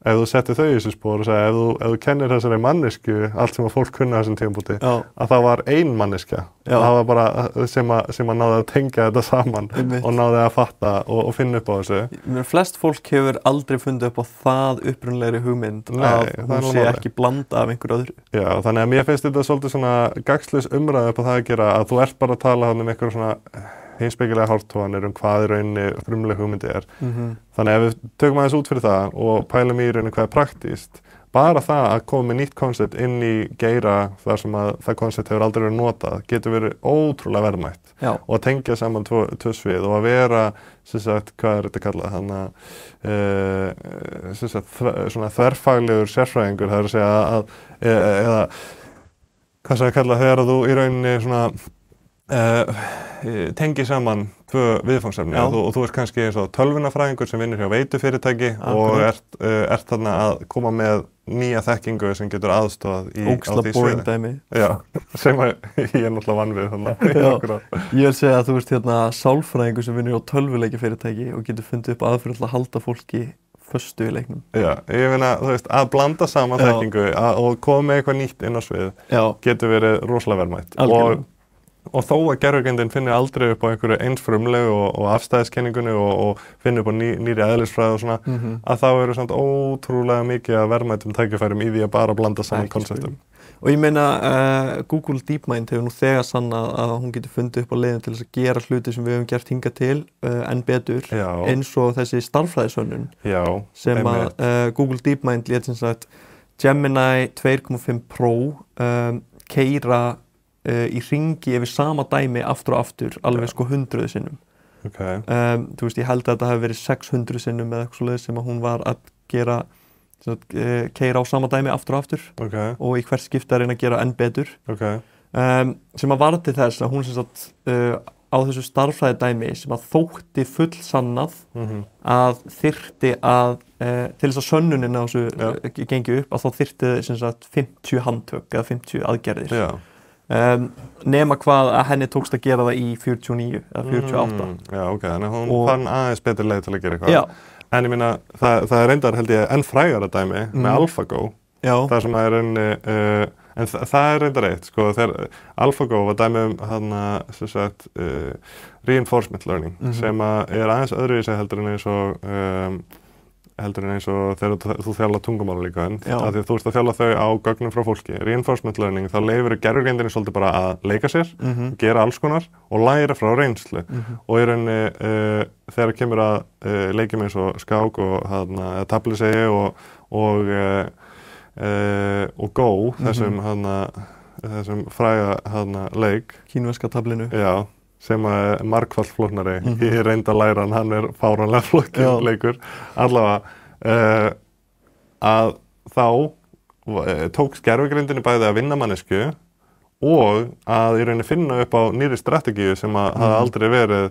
ef þú settir þau í þessu spor og segja, ef þú kennir þessari mannesku, allt sem að fólk kunna á þessum tímapunkti, að það var ein manneskja. Það var bara sem að náði að tengja þetta saman og náði að fatta og finna upp á þessu.
Men flest fólk hefur aldrei fundið upp á það upprunalegri hugmynd að hún sé ekki blanda af einhverju öðru.
Já, þannig að mér finnst þetta svolítið svona gagnslaus umræða upp á það að gera að þú ert bara að tala um einhverju svona heimspekilega hártónir hvað í rauninni frumleg hugmyndi er. Þannig að ef við tökum aðeins út fyrir það og pælum í rauninni hvað er praktískt, bara það að koma með nýtt koncept inn í geira þar sem að það koncept hefur aldrei verið notað getur verið ótrúlega verðmætt og að tengja saman tvö svið og að vera, sem sagt, hvað er þetta kallað, sem sagt, svona þverfaglegur sérfræðingur, það er að segja eða hvað sem að kalla þegar að þú í rauninni svona tengi saman tvö viðfangsefni og þú ert kannski eins og tölvunarfræðingur sem vinnur hjá veitufyrirtæki og ert þarna að koma með nýja þekkingu sem getur aðstofað á því sviði.
Dæmi.
Já, sem ég er náttúrulega vann við þannig.
Ég vil segja að þú ert hérna sálfræðingur sem vinnur hjá tölvuleikjafyrirtæki og getur fundið upp aðferð til að halda fólki föstu í leiknum. Já,
ég meina, þú veist, að blanda saman þekkingu og koma með eitthvað nýtt inn á svið getur verið rosalega verðmætt. Og þó að gervigreindin finnir aldrei upp á einhverju einsfrumlegu og afstæðiskenningunni og finnir upp á nýri eðlisfræði og svona, að þá eru samt ótrúlega mikið að verðmætum tækifærum í því að bara blanda saman konseptum.
Og ég meina, Google DeepMind hefur nú þegar sannað að hún getur fundið upp á leiðum til þess að gera hluti sem við höfum gert hingað til enn betur, eins og þessi stærðfræðisönnun sem að Google DeepMind lét sem sagt Gemini 2.5 Pro keyra í hringi yfir sama dæmi aftur og aftur, alveg sko 100 sinnum.
Okay.
Þú veist, ég held að þetta hefði verið 600 sinnum eða eitthvað svoleiðis sem að hún var að gera, keyra á sama dæmi aftur og aftur og í hvert skipti að reyna að gera enn betur. Sem að varð til þess að hún sem sagt á þessu starffræði dæmi sem að þótti full sannað að þyrfti að til þess að sönnunin á þessu gengi upp að þá þyrfti sem sagt 50 handtök eða 50 aðgerðir. Nema hvað að henni tókst að gera það í 49 eða 48.
Já, ok, þannig að hún fann aðeins betri leið til að gera eitthvað. En ég minna, það er reyndar held ég enn frægara dæmi með AlphaGo. Það sem er enni, en það er reyndar eitt, sko, þegar AlphaGo var dæmi sem sagt, reinforcement learning, sem er aðeins öðruvísi heldur en eins og þegar þú þjálfa tungumálulíkön, af því að þú ert að þjálfa þau á gögnum frá fólki. Reinforcement learning, þá leyfir gervigreindinni svolítið bara að leika sér, gera alls konar og læra frá reynslu. Og í rauninni, þegar kemur að leikjum eins og skák og tablisegi og Go, þessum fræga leik.
Kínverska tablinu.
Já. Sem er margfalt flóknari í reynda læran, hann er fáránlega flókinn leikur. Allavega að þá tókst gervigreindinni bæði að vinna manneskju og að í rauninni finna upp á nýrri strategíu sem að hafði aldrei verið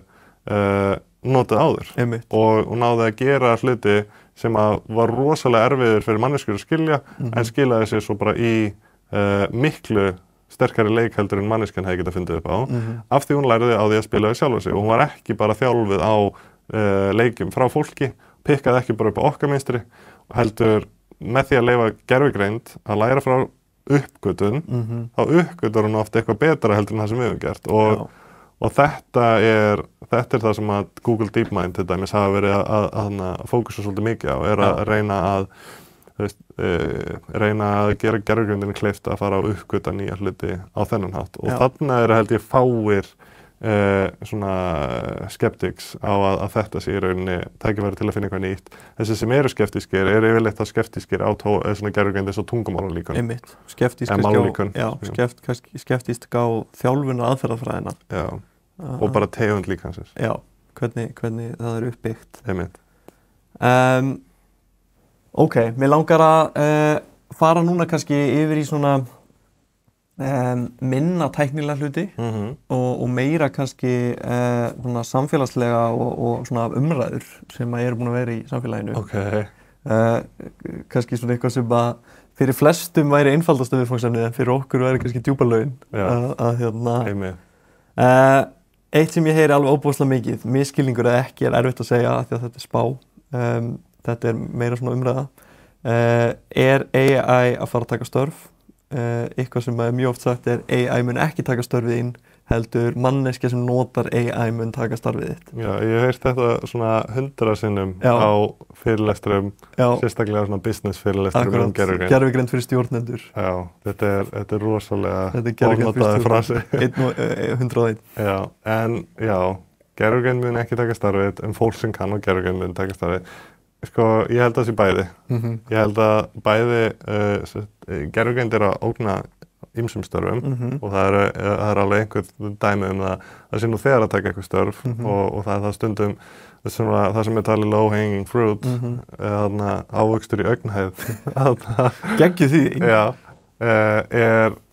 notað áður. Og náði að gera hluti sem að var rosalega erfiður fyrir manneskjur að skilja en skilaði sér svo bara í miklu sterkari leik heldur en manneskjan hefði getað fundið upp á af því hún læriði á því að spila við sjálfa sig og hún var ekki bara þjálfuð á leikjum frá fólki, pikkaði ekki bara upp á okkar mynstri heldur með því að leyfa gervigreind að læra frá uppgötun þá uppgötur hún oft eitthvað betra heldur en það sem við höfum gert og þetta er það sem að Google DeepMind til dæmis hafa verið að fókusa svolítið mikið á að reyna að gera gervigreindinni kleift að fara á uppgöta nýja hluti á þennan hátt og þarna held ég fáir svona skeptics á að þetta sé í rauninni tækifæri til að finna eitthvað nýtt. Þessi sem eru skeptískir yfirleitt að skeptískir á svona gervigreind eins og tungumálulíkön.
Einmitt, skeptísk á þjálfunar aðferðafræðina.
Já, og bara tegund líkansins.
Já, hvernig það er uppbyggt.
Einmitt.
Ok, mér langar að fara núna kannski yfir í svona minna tæknilega hluti og meira kannski svona samfélagslega og svona umræður sem að eru búin að vera í samfélaginu. Kannski svona eitthvað sem að fyrir flestum væri einfaldasta viðfangsefnið en fyrir okkur væri kannski djúpalögin. Eitt sem ég heyri alveg óbúslega mikið, misskilningur eða ekki erfitt að segja af því að þetta er spá. Þetta er meira svona umræða. Er AI að fara að taka störf? Eitthvað sem er mjög oft sagt er AI mun ekki taka störfið þín, heldur manneskja sem notar AI mun taka starfið þitt. Já,
ég hef heyrt þetta svona 100 sinnum á fyrirlesturum, sérstaklega svona business fyrirlesturum gervigreind.
Gervigreind fyrir stjórnendur.
Já, þetta er rosalega ofnotaður frasi.
101.
Já, en já, gervigreind mun ekki taka starfið, en fólk sem kann á gervigreind mun taka starfið. Sko, ég held að það sé bæði. Ég held að bæði gervigreind er að ógna ýmsum störfum og það er alveg einhver dæmi það sé nú þegar að taka einhver störf og það er það stundum það sem er talið low hanging fruit ávöxtur í augnhæð.
Geggjuð því?
Já, er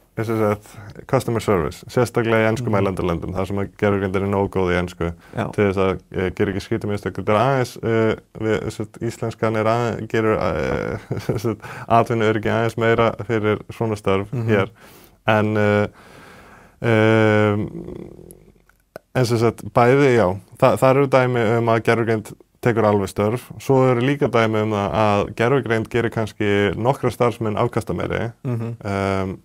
customer service, sérstaklega í enskumælandi löndum, þar sem að gervigreind er nógu góð í ensku til þess að gera ekki skrítið mistök. Þetta er aðeins, íslenskan gerir atvinnuöryggi aðeins meira fyrir svona störf hér, en sem sagt, bæði, já, það eru dæmi að gervigreind tekur alveg störf. Svo eru líka dæmi að gervigreind gerir kannski nokkra starfsmenn afkastameiri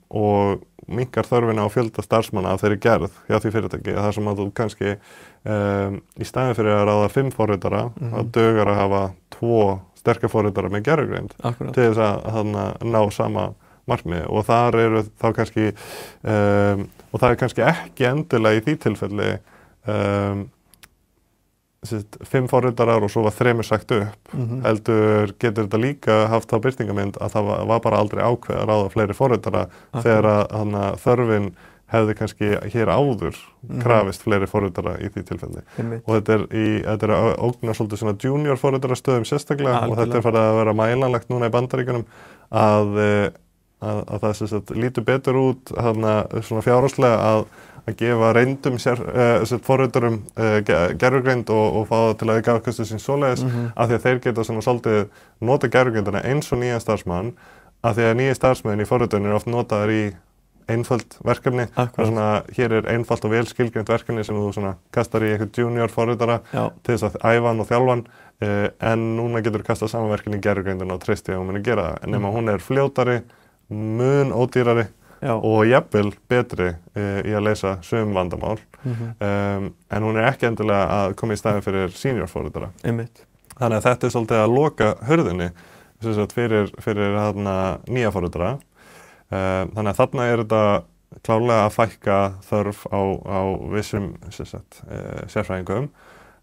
og minnkar þörfina á fjölda starfsmanna af þeirri gerð hjá því fyrirtæki. Það sem að þú kannski í staðinn fyrir að ráða 5 forritara að dugar að hafa 2 sterka forritara með gervigreind til þess að ná sama markmiði og þar eru þá kannski og það er kannski ekki endilega í því tilfelli 5 forritarar og svo var 3 sagt upp heldur getur þetta líka haft þá birtingamynd að það var bara aldrei ákveð að ráða fleiri forritara þegar að þörfin hefði kannski hér áður krafist fleiri forritara í því tilfelli. Og þetta er að ógna svolítið svona junior forritarastöðum sérstaklega og þetta er farið að vera mælanlegt núna í Bandaríkjunum að það sem sagt lítur betur út svona fjárhagslega að gefa reyndum forritarum gervigreind og fá það til að auka afköstu sín svoleiðis af því að þeir geta svona svolítið nota gervigreindina eins og nýja starfsmann af því að nýja starfsmenn í forritunum oft notaður í einföld verkefni. Svona, hér er einfalt og vel skilgreint verkefni sem þú svona kastar í einhvern junior forritara til þess að æfa hann og þjálfa hann en núna getur þú kastað saman verkefni í gervigreindina og treysti að hún muni gera það. En nema hún er fljótari, mun ódýrari og jafnvel betri í að leysa sum vandamál en hún er ekki endilega að koma í staðinn fyrir senior forritara. Þannig að þetta er svolítið að loka hurðinni fyrir nýja forritara. Þannig að þarna er þetta klárlega að fækka þörf á vissum sérfræðingum.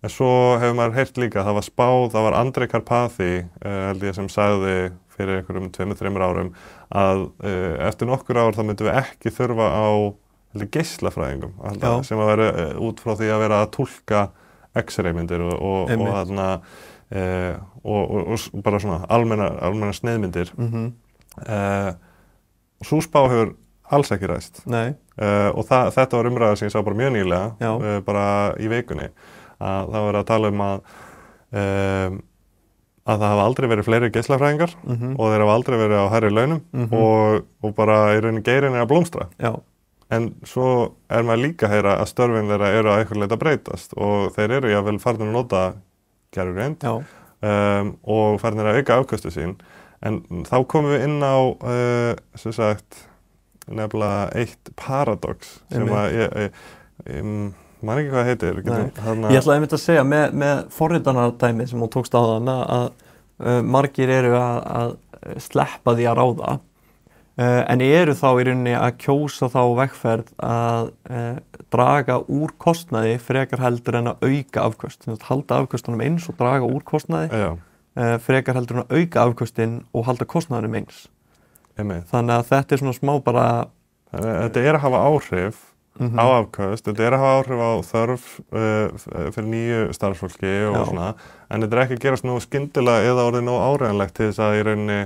En svo hefur maður heyrt líka að það var Andrej Karpathy held ég sem sagði fyrir einhverjum 2-3 árum að eftir nokkur ár þá myndum við ekki þurfa á geislafræðingum sem að vera út frá því að vera að túlka X-ray myndir og bara svona almenna sneiðmyndir. Sú spá hefur alls ekki ræst. Og þetta var umræða sem ég sá bara mjög nýlega bara í vikunni að það var að tala að það hafa aldrei verið fleiri geislafræðingar og þeir hafa aldrei verið á hærri launum og bara í rauninni geirinn er að blómstra. En svo er maður líka að heyra að störfin þeirra eru að eitthvað leita breytast og þeir eru jafnvel farnir að nota gervigreind og farnir að auka afköstu sín. En þá komum við inn á sem sagt nefnilega eitt paradox sem að ég man ekki hvað það heitir.
Ég ætlaði einmitt að segja með forritanardæmið sem hún tókst á þann að margir eru að sleppa því að ráða en eru þá í rauninni að kjósa þá vegferð að draga úr kostnaði frekar heldur en að auka afköst. Halda afköstunum eins og draga úr kostnaði frekar heldur en að auka afköstin og halda kostnaðinum eins. Þannig að þetta er svona smá bara
þetta er að hafa áhrif á afköst, þetta er að hafa áhrif á þörf fyrir nýju starfsfólki og svona, en þetta er ekki að gerast nú skyndilega eða orðið nú áreiðanlegt til þess að í rauninni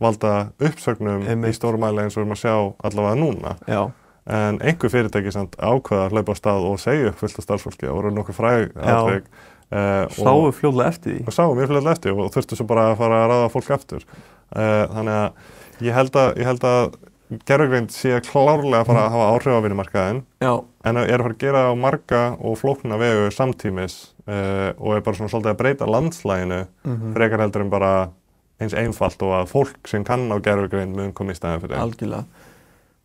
valda uppsögnum í stórum mæli eins og við erum að sjá allavega núna. En einhver fyrirtæki samt ákveða að hlaupa á stað og segja upp fullt af starfsfólki og voru nokkuð fræg atvik.
Sáu fljótlega eftir því.
Og sáu mjög fljótlega eftir og þurftu svo bara að fara að ráða fólk aftur. Þannig að ég held að gervigreind sé klárlega að fara að hafa áhrif á vinnumarkaðinn en er að fara að gera á marga og flókna vegu samtímis og er bara svona svolítið að breyta landslæginu frekar heldur en bara eins einfalt og að fólk sem kann á gervigreind mun koma í staðinn fyrir.
Algjörlega.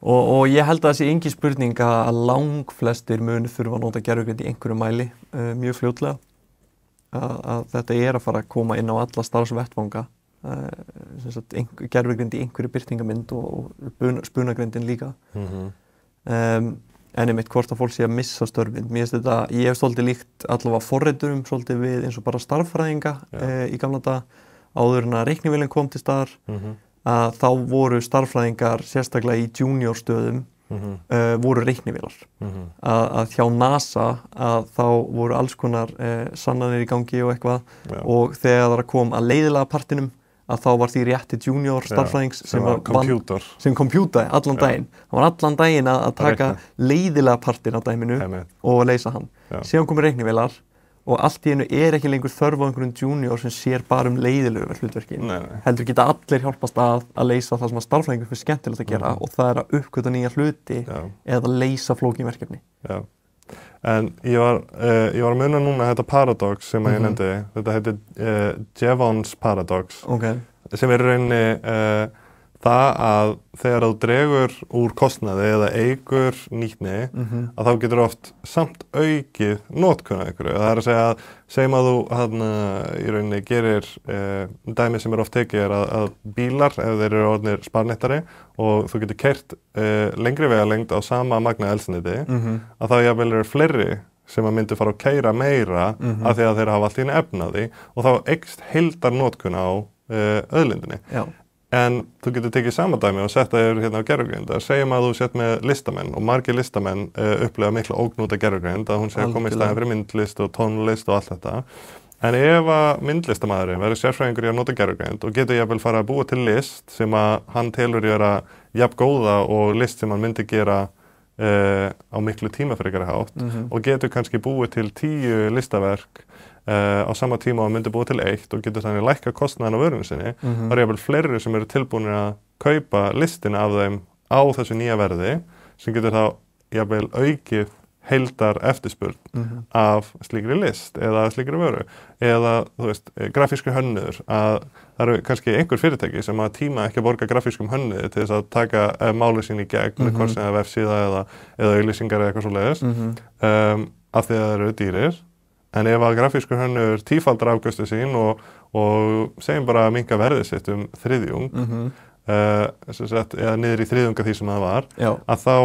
Og ég held að það sé engin spurning að langflestir munu þurfa að nota gervigreind í einhverju mæli mjög fljótlega. Að þetta er að fara að koma inn á alla starfsvettvanga. Gervigreind í einhverju birtingamynd og spunagreindin líka. En einmitt hvort að fólk sé að missa störfin. Ég hef svolítið líkt allavega forriturum svolítið við eins og bara starffræðinga í gamla daga áður en að reiknivélin kom til staðar að þá voru starffræðingar sérstaklega í junior stöðum voru reiknivélar. Að hjá NASA að þá voru alls konar sannanir í gangi og eitthvað og þegar það kom að leiðilega partinum að þá var því rétti junior starffræðings sem kompjútaði allan daginn. Það var allan daginn að taka leiðilega partin á dæminu og leysa hann. Síðan komu reiknivélar og allt í einu er ekki lengur þörf á einhverjum junior sem sér bara hlutverki. Heldur geta allir hjálpast að leysa það sem að starffræðingur finnst skemmtilegt að gera og það er að uppgöta nýja hluti eða að leysa flókin verkefni.
En ég var að muna núna þetta paradox sem ég nefndi, þetta heitir Jevons paradox, sem er í rauninni það að þegar þú dregur úr kostnaði eða eykur nýtni, að þá getur oft samt aukið notkun á einhverju. Það er að segja að segjum að þú í rauninni gerir dæmi sem oft tekið er að bílar, ef þeir eru orðnir sparneyttari og þú getur keyrt lengri vegalengd á sama magna eldsneyti, að þá jafnvel eru fleiri sem að myndi fara að keyra meira af því að þeir hafa allt í einu efni á því og þá eykst heildarnotkun á auðlindinni. En þú getur tekið sama dæmi og sett það hérna á gervigreind. Segjum að þú sett með listamenn og margir listamenn upplega mikla ógn út af gervigreind, að hún sé að koma í staðinn fyrir myndlist og tónlist og allt þetta. En ef að myndlistamæðurinn verður sérfræðingur í að nota gervigreind og getur jafnvel fara að búa til list sem að hann telur í vera jafn góða og list sem hann myndi gera á miklu tímafrekari hátt og getur kannski búið til 10 listaverk á sama tíma og myndi búið til 1 og getur þannig lækka kostnaðan á vörunni sinni. Það eru jafnvel fleiri sem eru tilbúinir að kaupa listina af þeim á þessu nýja verði sem getur þá jafnvel aukið heildar eftirspurn af slíkri list eða slíkri vöru eða, þú veist, grafísku hönnuður að það eru kannski einhver fyrirtæki sem að tíma ekki að borga grafískum hönnuði til þess að taka máli sín í gegn hvort sem það er vefsíða eða auglýsingar eða eitthvað svoleiðis af því að það eru dýrir en ef að grafískur hönnuður tífaldar afgjöstu sín og segjum bara að minnka verðið sitt þriðjung eða niður í þriðjunga því sem það var að þá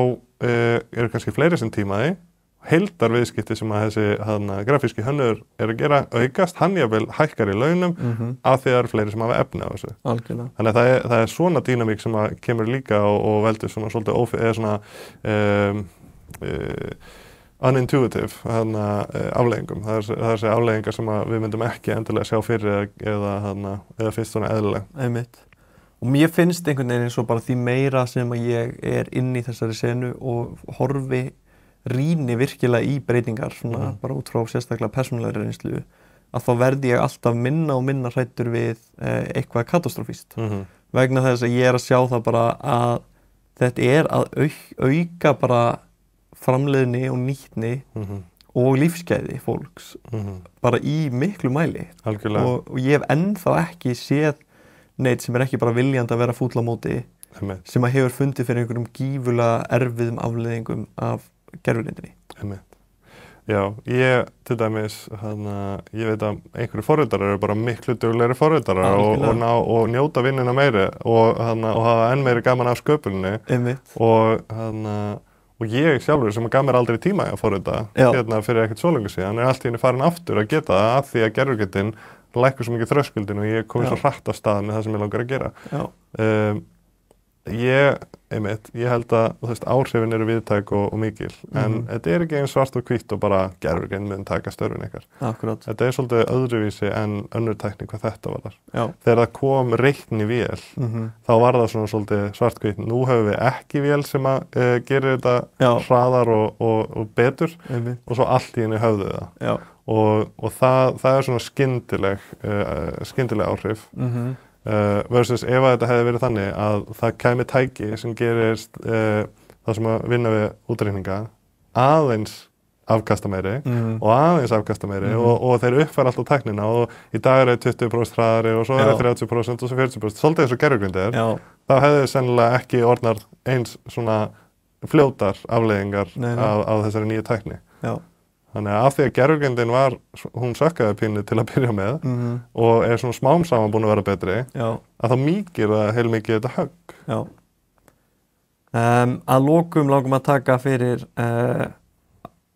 eru kannski fleiri sem tímaði heildar viðskipti sem að þessi grafíski hönnuður að gera aukast, hann jafnvel hækkar í launum af því að það eru fleiri sem hafa efni á þessu. Algjörlega. Þannig að það er svona dýnamík sem að kemur líka og veldur svona svolítið unintuitive afleiðingum. Það er þessi afleiðingar sem við myndum ekki endilega sjá fyrir eða fyrst svona eðlileg.
Einmitt. Og mér finnst einhvern veginn eins og bara því meira sem að ég er inn í þessari senu og rýni virkilega í breytingar svona bara út frá sérstaklega persónulegri reynslu að þá verði ég alltaf minna og minna hræddur við eitthvað katastrófískt vegna þess að ég er að sjá það bara að þetta er að auka bara framleiðni og nýtni og lífsgæði fólks bara í miklu mæli og ég hef ennþá ekki séð neitt sem er ekki bara viljandi að vera fúll á móti sem að hefur fundið fyrir einhverjum gífurlega erfiðum afleiðingum af gervigreindinni.
Já, ég til dæmis, ég veit að einhverju forritarar eru bara miklu duglegri forritarar og njóta vinnuna meiri og hafa enn meiri gaman af sköpuninni og ég sjálfur sem gaf mér aldrei tíma að forrita fyrir ekkert svo lengi síðan er allt í henni farin aftur að geta það af því að gervigreindin lækkur svo mikið þröskuldin og ég komið svo hratt af stað með það sem ég langar að gera. Ég held að áhrifin eru viðtæk og mikil en þetta er ekki eins svart og hvítt og bara gervigreind mun taka störfin ykkar.
Akkurat.
Þetta er svolítið öðruvísi en önnur tækni hvað þetta var þar. Þegar það kom reiknivél þá var það svona svolítið svart hvítt. Nú höfum við ekki vél sem að gerir þetta hraðar og betur og svo allt í henni höfðu það. Og það er svona skyndileg áhrif. Versus ef að þetta hefði verið þannig að það kæmi tæki sem gerist það sem að vinna við útreikninga aðeins afkasta meiri og aðeins afkasta meiri og þeir uppfæra alltaf tæknina og í dag er 20% hraðari og svo er 30% og svo 40%, svolítið eins og gervigreind er, þá hefði sennilega ekki orðnar eins svona fljótar afleiðingar af þessari nýju tækni. Þannig að af því að gervigreindin hún sökkaði pínu til að byrja með og er svona smám saman búin að vera betri, að þá mýkir það heilmikið þetta högg.
Já. Að lokum langum að taka fyrir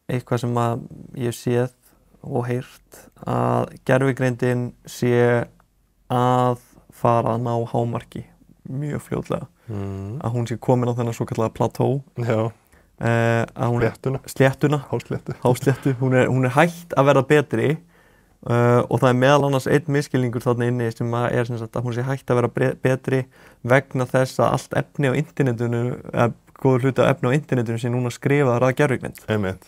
eitthvað sem að ég séð og heyrt að gervigreindin sé að fara að ná hámarki mjög fljótlega. Að hún sé komin á þennan svokallaða plató.
Já.
Sléttuna. Hásléttu. Hún er hætt að verða betri og það er meðal annars einn misskilningur þarna inni sem er sem sagt að hún sé hætt að vera betri vegna þess að allt efni á internetinu, góður hluti af efni á internetinu sé núna skrifaðar að gervigreind.
Einmitt.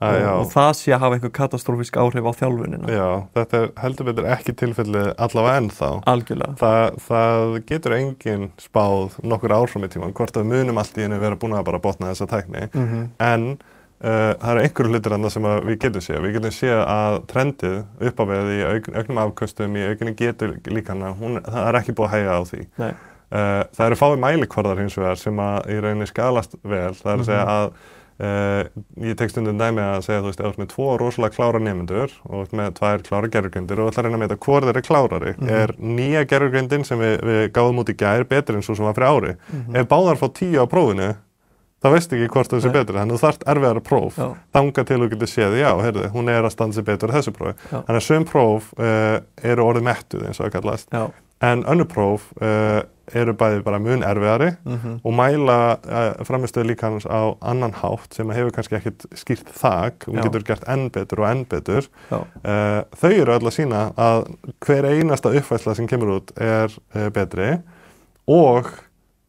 Og það sé að hafa einhver katastrófísk áhrif á þjálfunina.
Já, þetta er heldur betur ekki tilfellið allavega ennþá.
Algjörlega.
Það getur enginn spáð nokkur ár fram í tímann, hvort að munum allt í henni vera búin að bara botna þessa tækni. En það eru einhverju hlutir annað sem við getum séð. Við getum séð að trendið upp á við í auknum afköstum, í aukinni getur líkana, það er ekki búið að hægja á því.
Nei.
Það eru fáir mælikvarðar hins vegar sem að í rauninni skalast vel. Það er að segja að ég tek stundum dæmi að segja, þú veist, ef þú ert með 2 rosalega klára nemendur og með 2 klára gervigreindir og ætlar að reyna að meta hvor þeir klárari. Er nýja gervigreindin sem við gáðum út í gær betri en svo sem var fyrir ári? Ef báðar fá 10 á prófinu, þá veist ekki hvort það sé betri. Þannig þú þarft erfiðara próf. Þangað til þú getur séð, já, heyrðu, hún er að standa sig betur á þessu prófi. Þannig að sum próf eru orðið mettuð eins og það kallast. en önnur próf eru bæði bara mun erfiðari og mæla framistöðu líkamans á annan hátt sem hefur kannski ekkert skýrt þak og getur gert enn betur og enn betur. Þau eru öll að sýna að hver einasta uppfærsla sem kemur út betri og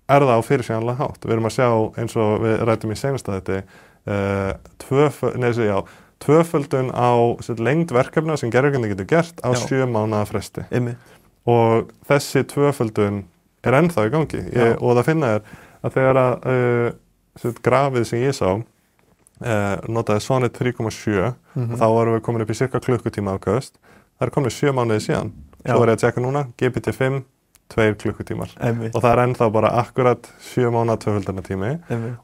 það á fyrirsjáanlega hátt. Við erum að sjá eins og við ræddum í seinasta tvöföldun á lengd verkefna sem gervigreindin getur gert á 7 mánaða fresti. Og þessi tvöföldun ennþá í gangi og það finna að þegar grafið sem ég sá notaði Sonnet 3,7 og þá varum við komin upp í cirka klukkutíma afköst. Það komin 7 mánuði síðan. Svo var ég að tjekka núna, GPT-5, 2 klukkutímar. Og það ennþá bara akkurat 7 mánuða tvöföldunartími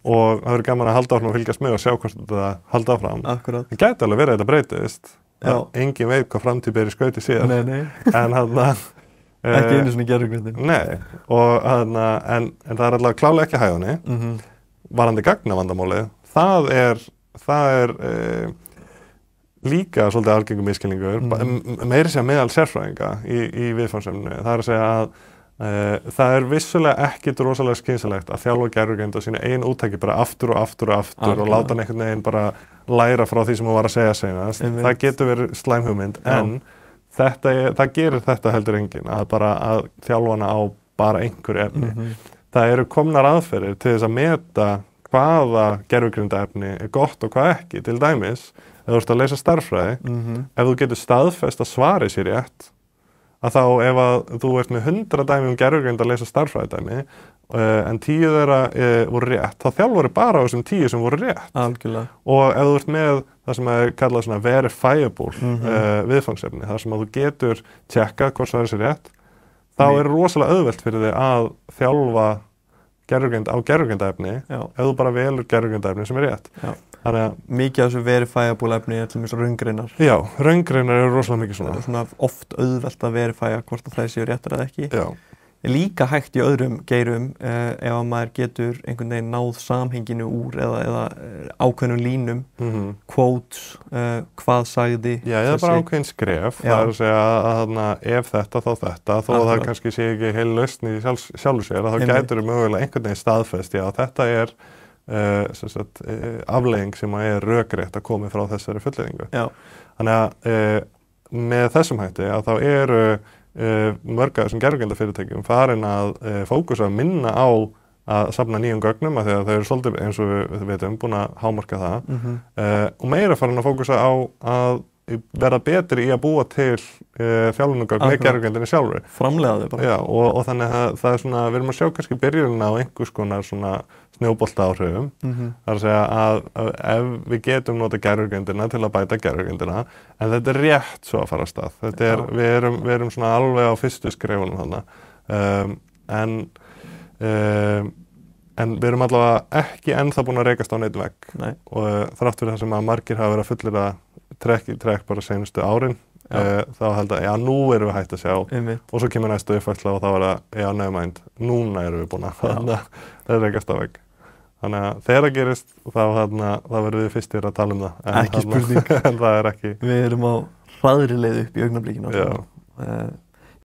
og það verður gaman að halda áfram og fylgjast með og sjá hvort þetta halda áfram. Það gæti alveg verið að þetta breytist. Engin veit hvað framtíð ber í skauti síðan. En
ekki einu svona gervigreindin.
Nei, en það allavega klálega ekki hæðunni. Varandi gagnavandamálið, það er líka svolítið algengum misskilningur, meiri segja meðal sérfræðinga í viðfangsefninu. Það að segja að það vissulega ekkert rosalega skynsamlegt að þjálfa gervigreind á sínu eigin úttæki bara aftur og aftur og aftur og láta hann einhvern veginn bara læra frá því sem hún var að segja seinast. Það getur verið slæm hugmynd, en það gerir þetta heldur enginn, að þjálfa hana á bara einhverju efni. Það eru komnar aðferðir til þess að meta hvaða gervigreindaefni gott og hvað ekki. Til dæmis, ef þú ert að leysa stærðfræði, ef þú getur staðfest að svarið sé rétt, að þá ef þú ert með 100 dæmi gervigreind að leysa stærðfræðidæmi, en 10 þeirra voru rétt, þá þjálfur bara á þessum 10 sem voru rétt.
Algjörlega.
Og ef þú ert með það sem er kallað svona verifiable viðfangsefni, þar sem að þú getur tjekkað hvort það er rétt, þá er rosalega auðvelt fyrir þig að þjálfa gervigreind á gervigreindaefni ef þú bara velur gervigreindaefni sem er rétt. Þannig að
mikið af þessu verifiable efni til dæmis raungreinar.
Já, raungreinar eru rosalega mikið svona.
Það er svona oft auðvelt að verifæja hvort það séu réttar eða ekki.
Já.
Líka hægt í öðrum geirum ef að maður getur einhvern veginn náð samhenginu úr eða ákveðnum línum, quotes, hvað sagði.
Já, það er bara ákveðin skref. Það er að segja að ef þetta, þá þetta, þó að það kannski sé ekki heil lausn í sjálfu sér, að þá gætur mögulega einhvern veginn staðfest, já, þetta er afleiðing sem er rökrétt að komi frá þessari fullyrðingu. Þannig að með þessum hætti að þá eru mörg af þessum gervigreindarfyrirtækjum farin að fókusa minna á að safna nýjum gögnum af því að þau eru svolítið eins og við veitum búin að hámarka það og meira farin að fókusa á að verða betri í að búa til þjálfunargögn með gervigrindinni sjálfur.
Framleiða þau bara.
Já, og þannig að það er svona, við erum að sjá kannski byrjunina á einhvers konar svona snjóbolta áhrifum. Það er að segja að ef við getum nota gervigrindina til að bæta gervigrindina, en þetta er rétt svo að fara af stað. Þetta er, við erum svona alveg á fyrstu skrefunum þarna. En við erum allavega ekki ennþá búin að rekast á neitt vegg. Og þrátt fyrir það sem að margir hafa verið að fullyrða trekk í trekk bara seinustu árin, þá held að, já, nú erum við hægt að sjá og svo kemur næstu uppfærsla og þá er það, já, never mind, núna erum við búin að rekast á vegg. Þannig að þegar það gerist, þá verðum við fyrstir að tala um það.
Ekki spurning.
En það er ekki.
Við erum á hraðri leið upp í augnablikinu.